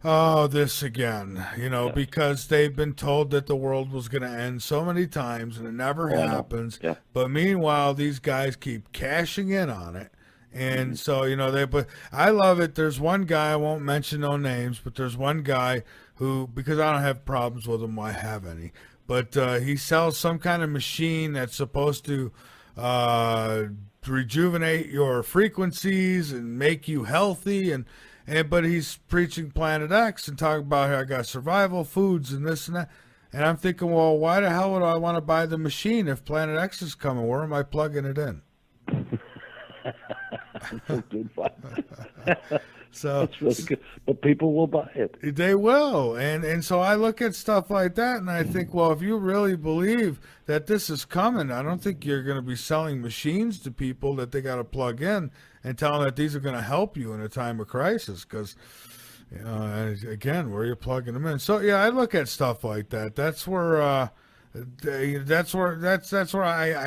[SPEAKER 1] oh, this again, because they've been told that the world was going to end so many times and it never happens. Yeah. But meanwhile, these guys keep cashing in on it. And so, but I love it. There's one guy, I won't mention no names, but there's one guy who, because I don't have problems with him, I have any, but he sells some kind of machine that's supposed to rejuvenate your frequencies and make you healthy, but he's preaching Planet X and talking about how I got survival foods and this and that. And I'm thinking, well, why the hell would I want to buy the machine if Planet X is coming? Where am I plugging it in?
[SPEAKER 2] That's good fun.
[SPEAKER 1] So
[SPEAKER 2] that's really good. But people will buy it.
[SPEAKER 1] They will. And so I look at stuff like that and I think, well, if you really believe that this is coming, I don't think you're going to be selling machines to people that they got to plug in and tell them that these are going to help you in a time of crisis, because again, where you're plugging them in. So yeah, I look at stuff like that. That's where I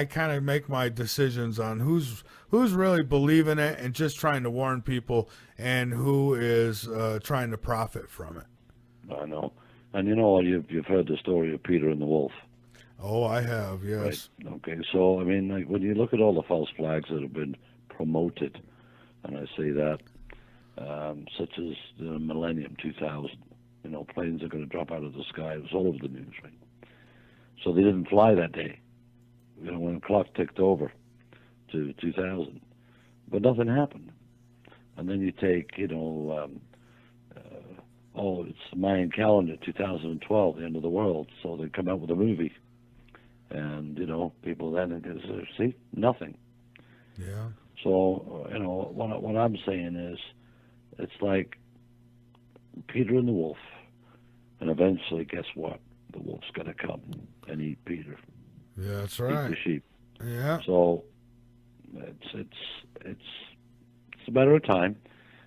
[SPEAKER 1] kind of make my decisions on who's really believing it and just trying to warn people, and who is trying to profit from it.
[SPEAKER 2] I know. And you've heard the story of Peter and the Wolf.
[SPEAKER 1] Oh, I have, yes.
[SPEAKER 2] Right. Okay, so I mean, like, when you look at all the false flags that have been promoted, and I say that, such as the Millennium 2000, planes are going to drop out of the sky. It was all over the news, right? So they didn't fly that day, when the clock ticked over to 2000, but nothing happened. And then you take, it's the Mayan calendar, 2012, the end of the world. So they come out with a movie, and people then see nothing.
[SPEAKER 1] Yeah.
[SPEAKER 2] So what I'm saying is, it's like Peter and the Wolf, and eventually, guess what? The wolf's gonna come and eat Peter.
[SPEAKER 1] Yeah, that's right.
[SPEAKER 2] Eat the sheep.
[SPEAKER 1] Yeah.
[SPEAKER 2] So it's a matter of time.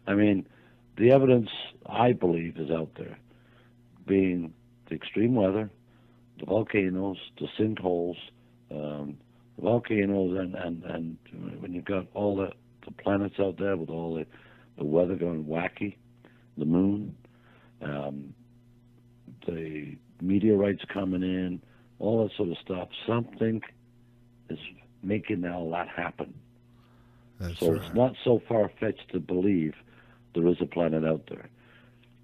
[SPEAKER 2] I mean, the evidence, I believe, is out there, being the extreme weather, the volcanoes, the sinkholes, the volcanoes, and when you've got all the planets out there with all the weather going wacky, the moon, the meteorites coming in, all that sort of stuff. Something is making all that happen.
[SPEAKER 1] That's
[SPEAKER 2] so
[SPEAKER 1] right.
[SPEAKER 2] It's not so far-fetched to believe there is a planet out there.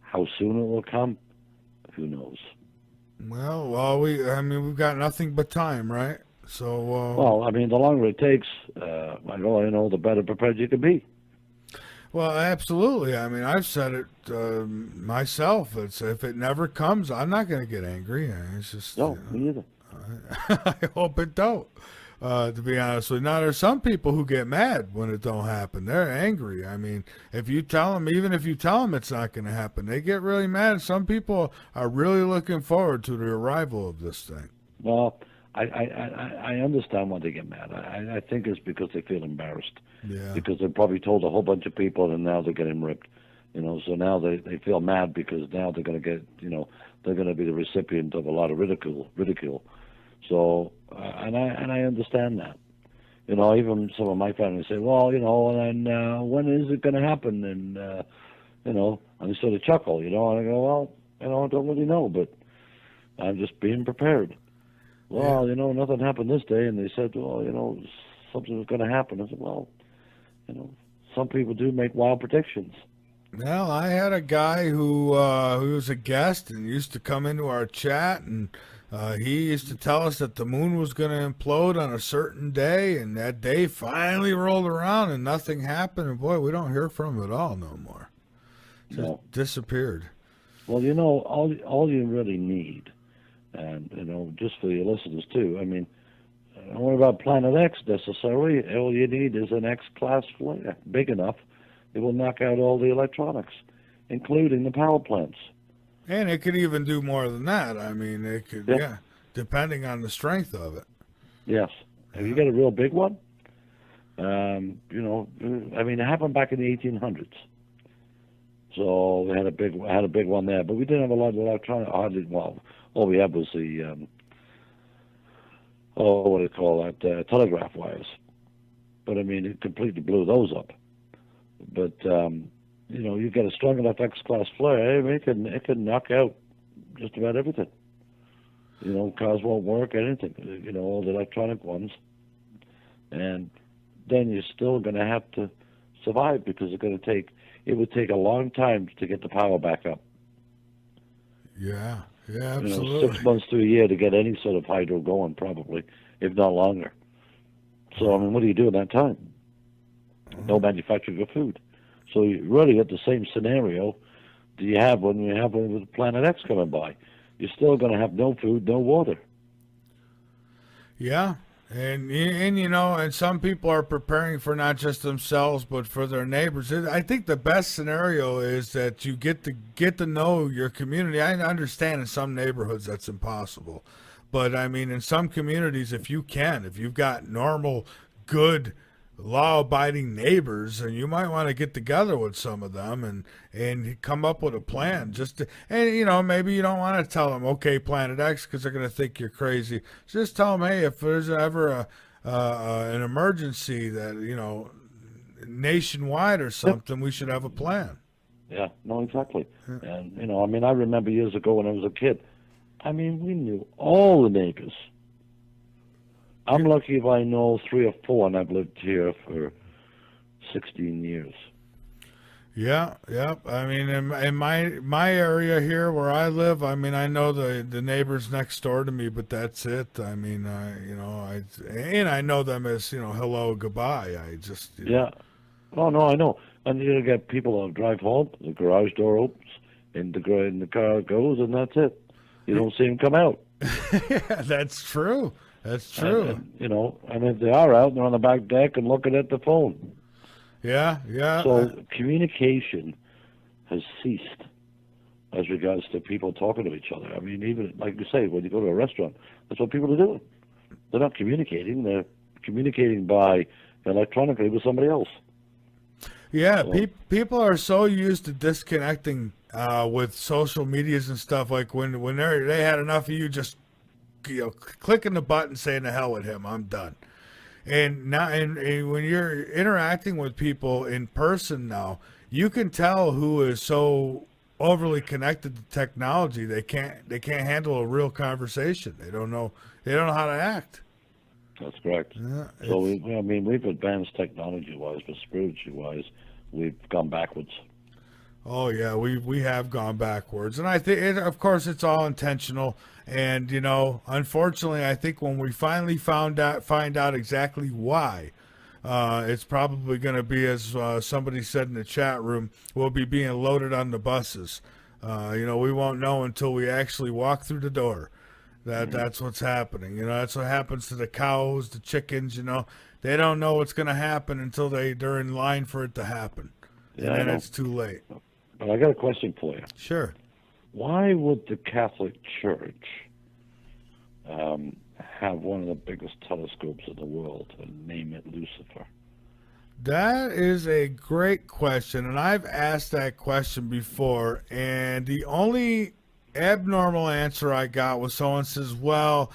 [SPEAKER 2] How soon it will come, who knows?
[SPEAKER 1] Well, we've got nothing but time, right? So.
[SPEAKER 2] Well, I mean, the longer it takes, the better prepared you can be.
[SPEAKER 1] Well, absolutely. I mean, I've said it myself. It's if it never comes, I'm not going to get angry. It's just
[SPEAKER 2] no, me either.
[SPEAKER 1] I hope it don't. To be honest with you. Now there's some people who get mad when it don't happen. They're angry. I mean, if you tell them, even if you tell them it's not going to happen, they get really mad. Some people are really looking forward to the arrival of this thing.
[SPEAKER 2] Well, I understand why they get mad. I think it's because they feel embarrassed.
[SPEAKER 1] Yeah.
[SPEAKER 2] Because they probably told a whole bunch of people, and now they're getting ripped. So now they feel mad because now they're going to get, they're going to be the recipient of a lot of ridicule. So, and I understand that. Even some of my family say, well, and when is it going to happen? And, and they sort of chuckle, and I go, well, I don't really know, but I'm just being prepared. Well, nothing happened this day, and they said, well, something's going to happen. I said, well, some people do make wild predictions.
[SPEAKER 1] Well, I had a guy who was a guest and used to come into our chat, and he used to tell us that the moon was going to implode on a certain day, and that day finally rolled around and nothing happened. And boy, we don't hear from him at all no more. Just disappeared.
[SPEAKER 2] Well, all you really need, and just for your listeners too. I mean, don't worry about Planet X necessarily. All you need is an X-class flare big enough. It will knock out all the electronics, including the power plants.
[SPEAKER 1] And it could even do more than that. I mean, it could, depending on the strength of it.
[SPEAKER 2] Yes. If you get a real big one, I mean, it happened back in the 1800s. So we had a big one there, but we didn't have a lot of electronic. Well, all we had was the what do you call that? Telegraph wires. But I mean, it completely blew those up. But you get a strong enough X-class flare, it can knock out just about everything. Cars won't work, anything. All the electronic ones, and then you're still going to have to survive because it would take a long time to get the power back up.
[SPEAKER 1] Yeah, absolutely.
[SPEAKER 2] 6 months to a year to get any sort of hydro going, probably, if not longer. So I mean, what do you do in that time? No manufacturing of food. So you really at the same scenario do you have when you have with Planet X coming by. You're still going to have no food, no water.
[SPEAKER 1] Yeah, and some people are preparing for not just themselves but for their neighbors. I think the best scenario is that you get to know your community. I understand in some neighborhoods that's impossible, but I mean in some communities, if you've got normal, good, law-abiding neighbors, and you might want to get together with some of them and come up with a plan. Maybe you don't want to tell them, okay, Planet X, because they're going to think you're crazy. Just tell them, hey, if there's ever an emergency that nationwide or something, we should have a plan.
[SPEAKER 2] Yeah, no, exactly. Yeah. And I mean, I remember years ago when I was a kid. I mean, we knew all the neighbors. I'm lucky if I know 3 or 4, and I've lived here for 16 years.
[SPEAKER 1] Yeah. I mean, in my area here where I live, I mean, I know the neighbors next door to me, but that's it. I mean, I know them as hello, goodbye.
[SPEAKER 2] Yeah. Oh no, I know. And you get people that drive home, the garage door opens, and the car goes, and that's it. You don't see them come out.
[SPEAKER 1] Yeah, that's true. That's true.
[SPEAKER 2] And if they are out, they're on the back deck and looking at the phone.
[SPEAKER 1] Yeah.
[SPEAKER 2] So communication has ceased as regards to people talking to each other. I mean, even like you say, when you go to a restaurant, that's what people are doing. They're not communicating. They're communicating by electronically with somebody else.
[SPEAKER 1] Yeah, people are so used to disconnecting with social medias and stuff. Like when they had enough of you just clicking the button saying the hell with him, I'm done. And now, and when you're interacting with people in person now, you can tell who is so overly connected to technology they can't handle a real conversation. They don't know how to act.
[SPEAKER 2] That's correct.
[SPEAKER 1] Yeah,
[SPEAKER 2] so we've advanced technology-wise, but spiritually-wise, we've gone backwards.
[SPEAKER 1] Oh yeah, we have gone backwards, and I think, of course, it's all intentional. And unfortunately, I think when we finally find out exactly why, it's probably going to be, as somebody said in the chat room, we'll be being loaded on the buses. We won't know until we actually walk through the door. That's what's happening. That's what happens to the cows, the chickens. They don't know what's going to happen until they're in line for it to happen, and then it's too late.
[SPEAKER 2] But I got a question for you.
[SPEAKER 1] Sure.
[SPEAKER 2] Why would the Catholic Church have one of the biggest telescopes in the world and name it Lucifer?
[SPEAKER 1] That is a great question, and I've asked that question before, and the only abnormal answer I got was someone says, well,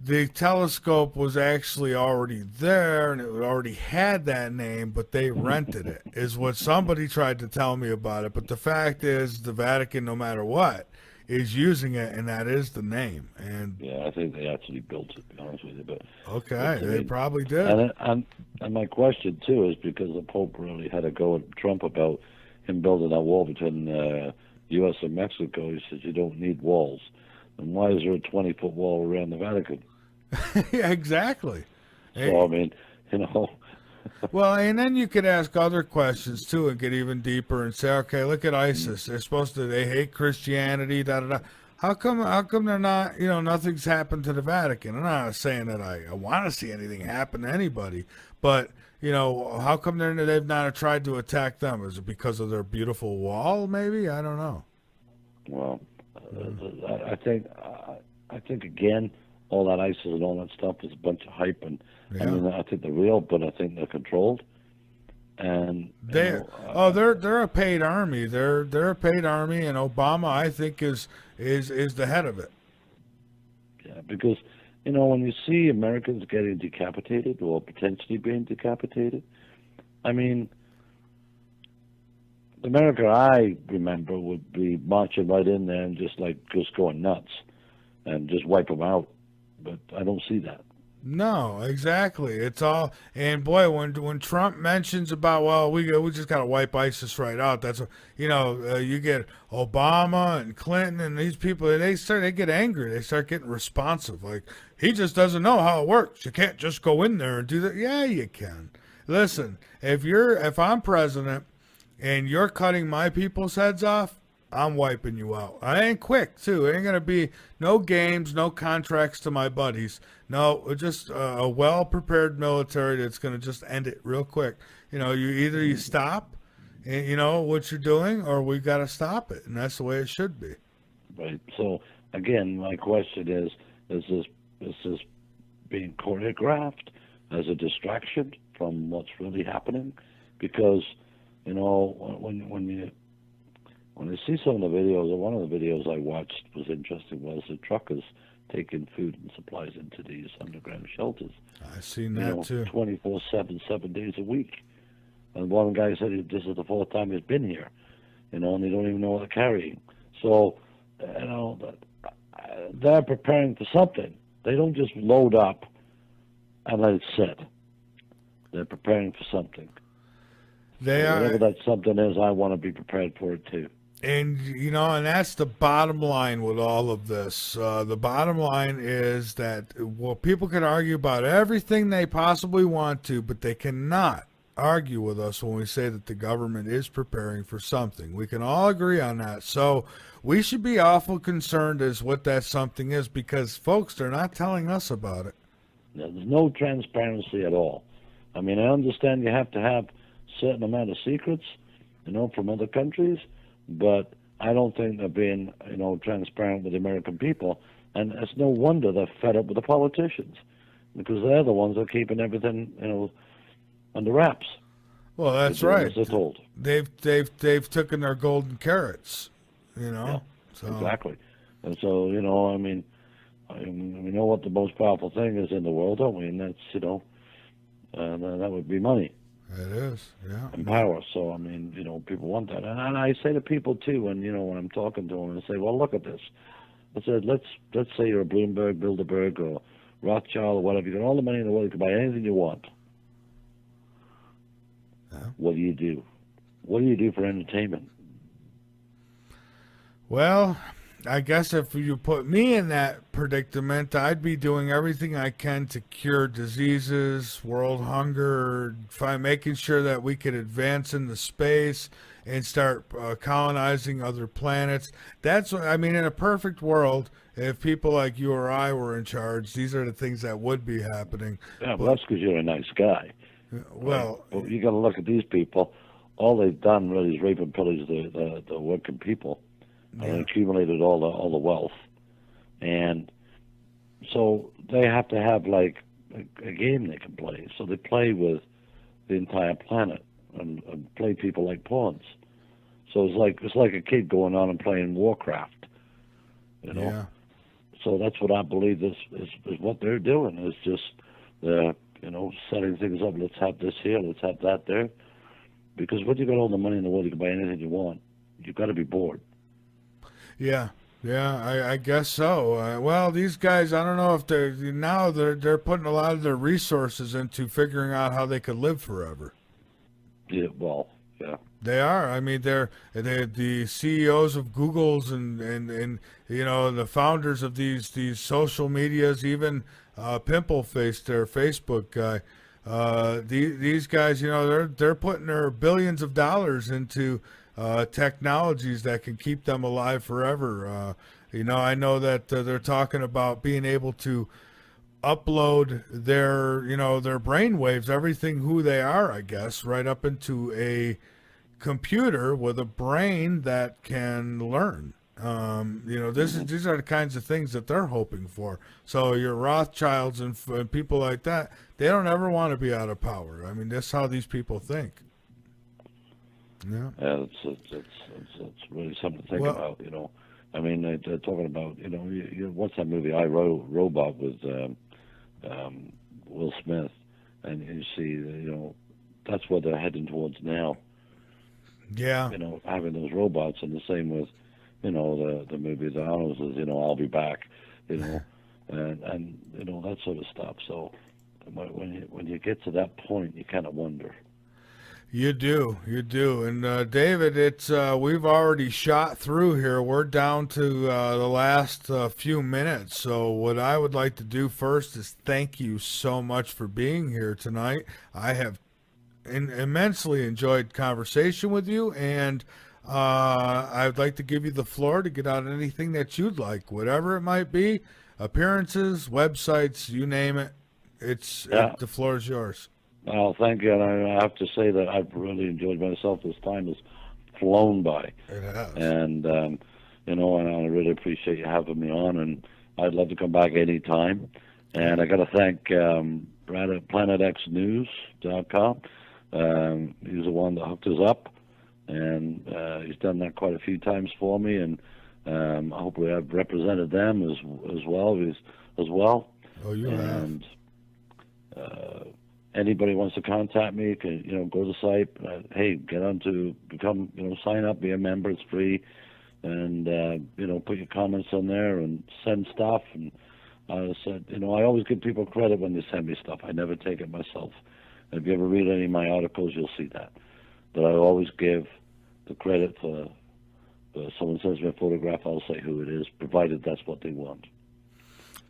[SPEAKER 1] the telescope was actually already there and it already had that name, but they rented it, is what somebody tried to tell me about it. But the fact is, the Vatican, no matter what, is using it, and that is the name. And
[SPEAKER 2] yeah, I think they actually built it, to be honest with you. But
[SPEAKER 1] okay, they probably did.
[SPEAKER 2] And my question too is because the Pope really had to go at Trump about him building that wall between U.S. and Mexico. He says you don't need walls. And why is there a 20-foot wall around the Vatican?
[SPEAKER 1] Yeah, exactly.
[SPEAKER 2] So I mean,
[SPEAKER 1] Well, and then you could ask other questions too and get even deeper and say, okay, look at ISIS. They hate Christianity, da da da. How come they're not, nothing's happened to the Vatican? I'm not saying that I want to see anything happen to anybody, but, how come they've not tried to attack them? Is it because of their beautiful wall, maybe? I don't know.
[SPEAKER 2] Well, I think again, all that ISIS and all that stuff is a bunch of hype, and
[SPEAKER 1] Yeah.
[SPEAKER 2] I mean, I think they're real, but I think they're controlled. And
[SPEAKER 1] they're a paid army. They're a paid army, and Obama, I think, is the head of it.
[SPEAKER 2] Yeah, because when you see Americans getting decapitated or potentially being decapitated, I mean, America I remember would be marching right in there and just going nuts and just wipe them out. But I don't see that.
[SPEAKER 1] No, exactly. It's all, and boy, when Trump mentions about, well, we just got to wipe ISIS right out. That's you get Obama and Clinton and these people. They get angry. They start getting responsive. Like, he just doesn't know how it works. You can't just go in there and do that. Yeah, you can. Listen, if I'm president and you're cutting my people's heads off, I'm wiping you out. I ain't quick, too. It ain't going to be no games, no contracts to my buddies. No, just a well-prepared military that's going to just end it real quick. You stop, what you're doing, or we got to stop it, and that's the way it should be.
[SPEAKER 2] Right. So, again, my question is this being choreographed as a distraction from what's really happening? Because, when I see some of the videos, or one of the videos I watched was interesting, was the truckers taking food and supplies into these underground shelters.
[SPEAKER 1] I've seen that too.
[SPEAKER 2] 24/7, 7 days a week. And one guy said this is the fourth time he's been here, and they don't even know what they're carrying. So, they're preparing for something. They don't just load up and let it sit. They're preparing for something. Whatever that something is, I want to be prepared for it too.
[SPEAKER 1] And, and that's the bottom line with all of this. The bottom line is that, people can argue about everything they possibly want to, but they cannot argue with us when we say that the government is preparing for something. We can all agree on that. So we should be awful concerned as what that something is, because, folks, they're not telling us about it.
[SPEAKER 2] There's no transparency at all. I mean, I understand you have to have a certain amount of secrets, from other countries, but I don't think they're being, transparent with the American people. And it's no wonder they're fed up with the politicians, because they're the ones that are keeping everything, under wraps.
[SPEAKER 1] Well, that's right.
[SPEAKER 2] They're told.
[SPEAKER 1] They've taken their golden carrots,
[SPEAKER 2] Yeah,
[SPEAKER 1] So.
[SPEAKER 2] exactly. And so, we know what the most powerful thing is in the world, don't we? And that's, that would be money.
[SPEAKER 1] It is, yeah.
[SPEAKER 2] And power. So, people want that. And I say to people, too, when I'm talking to them, I say, well, look at this. I said, let's say you're a Bloomberg, Bilderberg, or Rothschild, or whatever. You got all the money in the world. You can buy anything you want.
[SPEAKER 1] Yeah.
[SPEAKER 2] What do you do? What do you do for entertainment?
[SPEAKER 1] Well, I guess if you put me in that predicament, I'd be doing everything I can to cure diseases, world hunger, making sure that we could advance into space and start colonizing other planets. That's what, in a perfect world, if people like you or I were in charge, these are the things that would be happening.
[SPEAKER 2] Yeah, but
[SPEAKER 1] But
[SPEAKER 2] that's because you're a nice guy, right?
[SPEAKER 1] well,
[SPEAKER 2] But you got to look at these people. All they've done really is rape and pillage the working people, and
[SPEAKER 1] yeah,
[SPEAKER 2] accumulated all the wealth. And so they have to have like a game they can play. So they play with the entire planet and play people like pawns. So it's like a kid going on and playing Warcraft, you know.
[SPEAKER 1] yeah,
[SPEAKER 2] So that's what I believe is what they're doing. Is just setting things up. Let's have this here. Let's have that there. Because when you got all the money in the world, you can buy anything you want. You've got to be bored.
[SPEAKER 1] yeah. Yeah, I guess so. Well, these guys, I don't know if they're putting a lot of their resources into figuring out how they could live forever.
[SPEAKER 2] Yeah, well, yeah.
[SPEAKER 1] They are. I mean, they're the CEOs of Google's and the founders of these social medias, even Pimple Face, their Facebook guy. These guys, they're putting their billions of dollars into technologies that can keep them alive forever. I know that they're talking about being able to upload their brain waves, everything who they are, I guess, right up into a computer with a brain that can learn. These are the kinds of things that they're hoping for. So your Rothschilds and people like that, they don't ever want to be out of power. I mean, that's how these people think. Yeah.
[SPEAKER 2] Yeah, it's really something to think
[SPEAKER 1] Well,
[SPEAKER 2] about. I mean, they're talking about what's that movie I Robot with Will Smith, and you see that's what they're heading towards now.
[SPEAKER 1] yeah.
[SPEAKER 2] Having those robots, and the same with the movie The Arnold says I'll be back, and that sort of stuff. So when you get to that point, you kind of wonder.
[SPEAKER 1] You do. And David, it's we've already shot through here. We're down to the last few minutes. So what I would like to do first is thank you so much for being here tonight. I have immensely enjoyed conversation with you, and I'd like to give you the floor to get out anything that you'd like, whatever it might be, appearances, websites, you name it.
[SPEAKER 2] Yeah.
[SPEAKER 1] The floor is yours.
[SPEAKER 2] Well, thank you, and I have to say that I've really enjoyed myself. This time has flown by,
[SPEAKER 1] It has.
[SPEAKER 2] and and I really appreciate you having me on. And I'd love to come back anytime. And I got to thank Brad at PlanetXNews.com. He's the one that hooked us up, and he's done that quite a few times for me. And hopefully, I've represented them as well.
[SPEAKER 1] Oh, you have.
[SPEAKER 2] And anybody wants to contact me, can go to the site. Hey, get on to become sign up, be a member. It's free, and put your comments on there and send stuff. And I said, I always give people credit when they send me stuff. I never take it myself. And if you ever read any of my articles, you'll see that I always give the credit for. Someone sends me a photograph, I'll say who it is, provided that's what they want.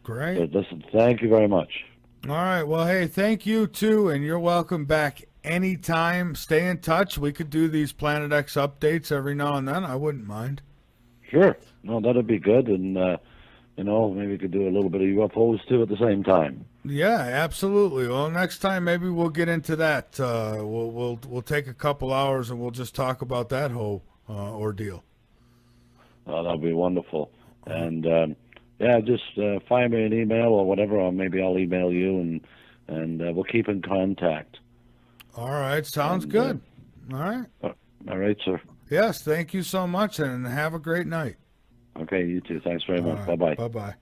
[SPEAKER 1] Great.
[SPEAKER 2] But listen, thank you very much.
[SPEAKER 1] All right. Well, hey, thank you too, and you're welcome back anytime. Stay in touch. We could do these Planet X updates every now and then. I wouldn't mind.
[SPEAKER 2] Sure. No, that'd be good, and maybe we could do a little bit of UFOs too at the same time.
[SPEAKER 1] Yeah, absolutely. Well, next time maybe we'll get into that. We'll take a couple hours and we'll just talk about that whole ordeal.
[SPEAKER 2] That'd be wonderful. And just fire me an email or whatever, or maybe I'll email you, and we'll keep in contact.
[SPEAKER 1] All right, sounds good. All right.
[SPEAKER 2] All right, sir.
[SPEAKER 1] Yes, thank you so much, and have a great night.
[SPEAKER 2] Okay, you too. Thanks very much.
[SPEAKER 1] Right,
[SPEAKER 2] Bye-bye.
[SPEAKER 1] Bye-bye.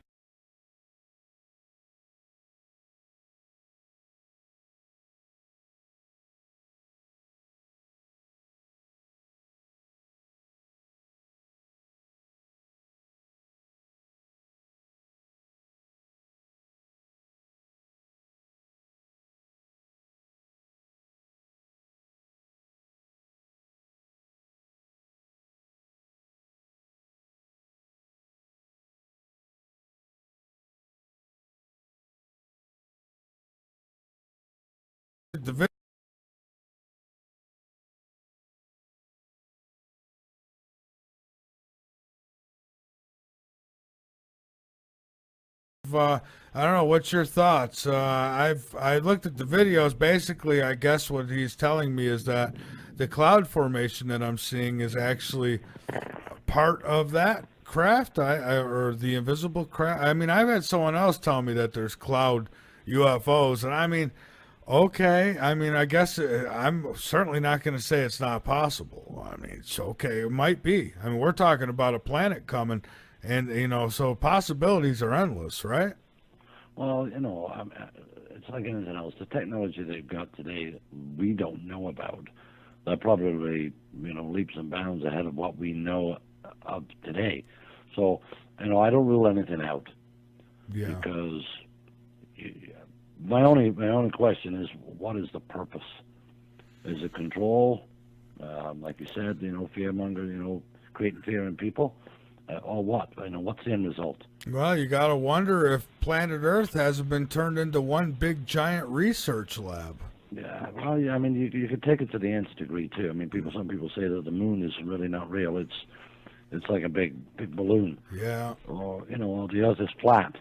[SPEAKER 1] The I don't know. What's your thoughts? I looked at the videos. Basically, I guess what he's telling me is that the cloud formation that I'm seeing is actually part of that craft, or the invisible craft. I mean, I've had someone else tell me that there's cloud UFOs, and I mean, okay. I mean, I guess I'm certainly not going to say it's not possible. I mean, it's okay. It might be. I mean, we're talking about a planet coming, and so possibilities are endless, right?
[SPEAKER 2] Well, it's like anything else. The technology they've got today, we don't know about. They're probably, leaps and bounds ahead of what we know of today. So, I don't rule anything out.
[SPEAKER 1] Yeah.
[SPEAKER 2] Because my only question is, what is the purpose? Is it control? Like you said, fearmonger, creating fear in people, or what? What's the end result?
[SPEAKER 1] Well, you got to wonder if planet Earth hasn't been turned into one big giant research lab.
[SPEAKER 2] Yeah, well, yeah, I mean, you could take it to the nth degree too. I mean, some people say that the moon is really not real. It's like a big balloon.
[SPEAKER 1] Yeah.
[SPEAKER 2] Or the Earth is flat.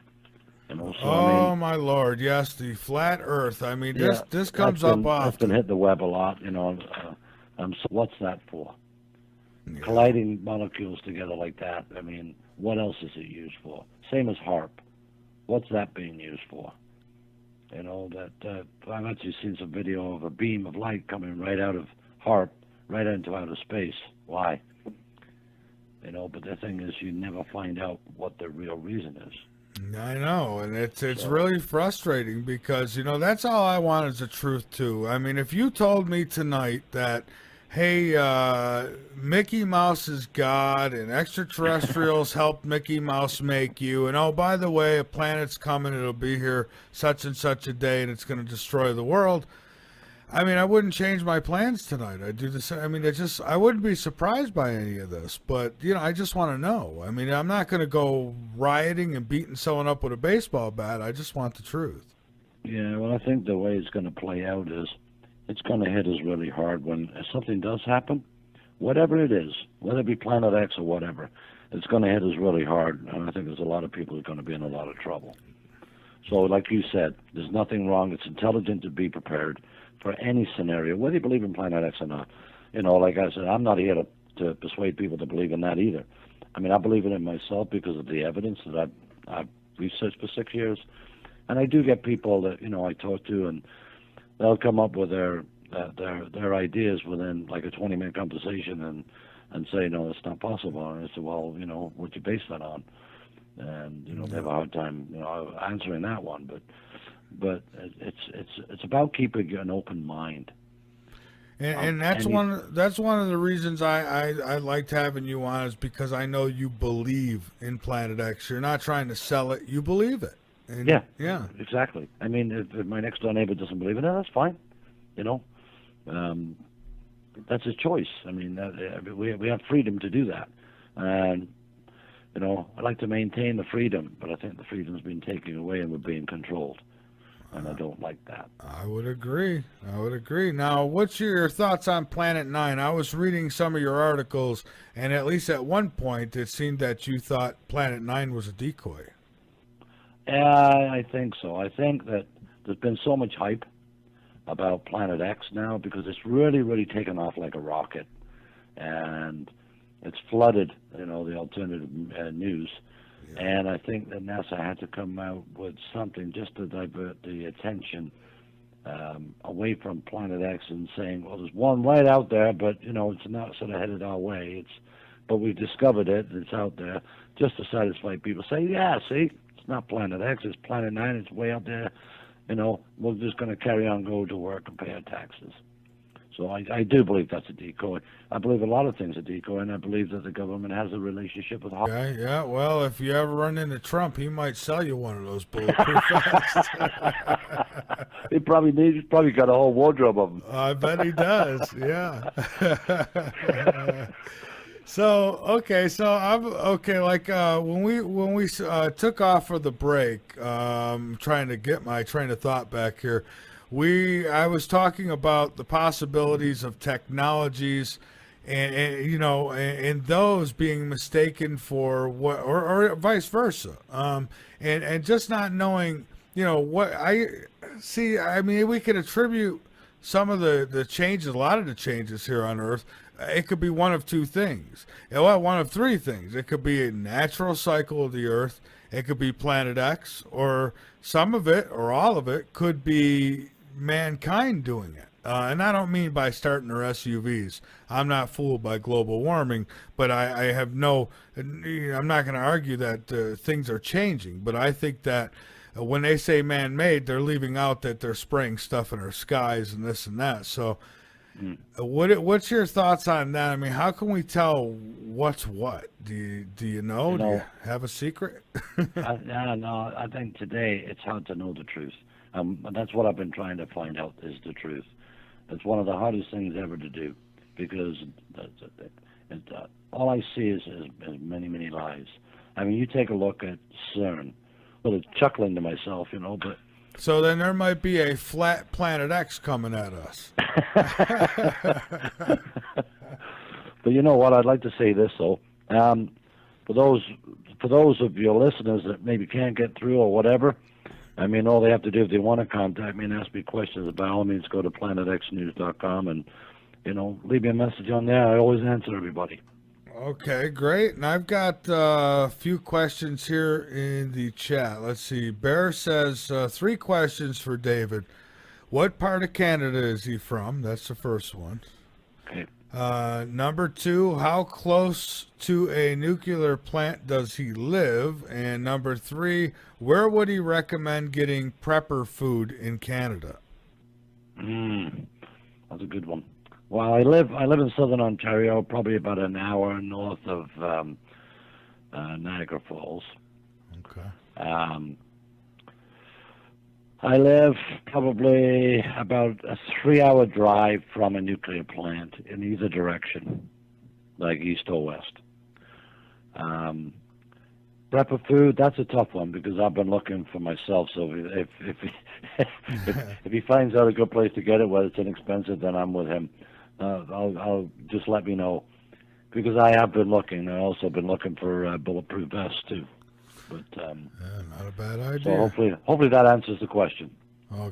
[SPEAKER 2] So,
[SPEAKER 1] oh my Lord, yes, the flat Earth. I mean, this comes up often.
[SPEAKER 2] That's been hitting the web a lot. So what's that for? Yeah. Colliding molecules together like that. I mean, what else is it used for? Same as HARP. What's that being used for? I've actually seen some video of a beam of light coming right out of HARP, right into outer space. Why? But the thing is, you never find out what the real reason is.
[SPEAKER 1] I know, and it's really frustrating because, that's all I want is the truth, too. I mean, if you told me tonight that, hey, Mickey Mouse is God and extraterrestrials helped Mickey Mouse make you, and oh, by the way, a planet's coming, it'll be here such and such a day, and it's going to destroy the world. I mean, I wouldn't change my plans tonight. I'd do the same. I mean, I wouldn't be surprised by any of this, but, I just want to know. I mean, I'm not going to go rioting and beating someone up with a baseball bat. I just want the truth.
[SPEAKER 2] Yeah, well, I think the way it's going to play out is it's going to hit us really hard when something does happen, whatever it is, whether it be Planet X or whatever, it's going to hit us really hard, and I think there's a lot of people who are going to be in a lot of trouble. So, like you said, there's nothing wrong. It's intelligent to be prepared for any scenario, whether you believe in Planet X or not. Like I said, I'm not here to persuade people to believe in that either. I mean, I believe in it myself because of the evidence that I've researched for 6 years. And I do get people that, I talk to, and they'll come up with their ideas within like a 20-minute conversation and say, no, it's not possible. And I say, well, what'd you base that on? And, they have a hard time, answering that one. But it's about keeping an open mind.
[SPEAKER 1] And that's one of the reasons I liked having you on, is because I know you believe in Planet X. You're not trying to sell it; you believe it. And yeah,
[SPEAKER 2] exactly. I mean, if my next door neighbor doesn't believe in it, that's fine. That's his choice. I mean, we have freedom to do that, and I like to maintain the freedom, but I think the freedom's been taken away and we're being controlled. And I don't like that.
[SPEAKER 1] I would agree. Now, what's your thoughts on Planet 9? I was reading some of your articles, and at least at one point, it seemed that you thought Planet 9 was a decoy.
[SPEAKER 2] Yeah, I think so. I think that there's been so much hype about Planet X now because it's really, really taken off like a rocket. And it's flooded, the alternative news. And I think that NASA had to come out with something just to divert the attention away from Planet X and saying, well, there's one right out there, but, it's not sort of headed our way. But we've discovered it, and it's out there, just to satisfy people. Say, yeah, see, it's not Planet X, it's Planet 9, it's way out there. We're just going to carry on, go to work and pay our taxes. So I do believe that's a decoy. I believe a lot of things are decoy, and I believe that the government has a relationship with Hollywood.
[SPEAKER 1] Okay, yeah, well, if you ever run into Trump, he might sell you one of those bulletproof vests.
[SPEAKER 2] He's probably got a whole wardrobe of them.
[SPEAKER 1] I bet he does, yeah. When we took off for the break, trying to get my train of thought back here, I was talking about the possibilities of technologies, and you know, and those being mistaken for what, or vice versa, and just not knowing, you know, what I see. I mean, we could attribute some of the changes, a lot of the changes here on Earth. It could be one of two things. Well, one of three things. It could be a natural cycle of the Earth. It could be Planet X, or some of it, or all of it, could be mankind doing it. And I don't mean by starting their SUVs. I'm not fooled by global warming, but I have no, I'm not going to argue that things are changing, but I think that when they say man-made, they're leaving out that they're spraying stuff in our skies and this and that. So what's your thoughts on that? I mean, how can we tell what's what? Do you know?
[SPEAKER 2] You
[SPEAKER 1] Do
[SPEAKER 2] know,
[SPEAKER 1] you have a secret?
[SPEAKER 2] no, I think today it's hard to know the truth. And that's what I've been trying to find out is the truth. It's one of the hardest things ever to do because all I see is many, many lies. I mean, you take a look at CERN. Well, it's chuckling to myself, you know, but
[SPEAKER 1] So then there might be a flat Planet X coming at us.
[SPEAKER 2] but you know what? I'd like to say this though. For those of your listeners that maybe can't get through or whatever, I mean, all they have to do if they want to contact me and ask me questions, by all means, go to planetxnews.com and, you know, leave me a message on there. I always answer everybody.
[SPEAKER 1] Okay, great. And I've got a few questions here in the chat. Let's see. Bear says 3 questions for David. What part of Canada is he from? That's the first one.
[SPEAKER 2] Okay.
[SPEAKER 1] Number 2, how close to a nuclear plant does he live? And number 3, where would he recommend getting prepper food in Canada?
[SPEAKER 2] That's a good one. Well, I live in southern Ontario, probably about an hour north of Niagara Falls.
[SPEAKER 1] Okay.
[SPEAKER 2] I live probably about a 3-hour drive from a nuclear plant in either direction, like east or west. Prepper food, that's a tough one because I've been looking for myself. So if he finds out a good place to get it, whether it's inexpensive, then I'm with him. I'll just let me know because I have been looking. I've also been looking for bulletproof vests too. But
[SPEAKER 1] Yeah, not a bad idea.
[SPEAKER 2] so hopefully that answers the question.
[SPEAKER 1] Okay.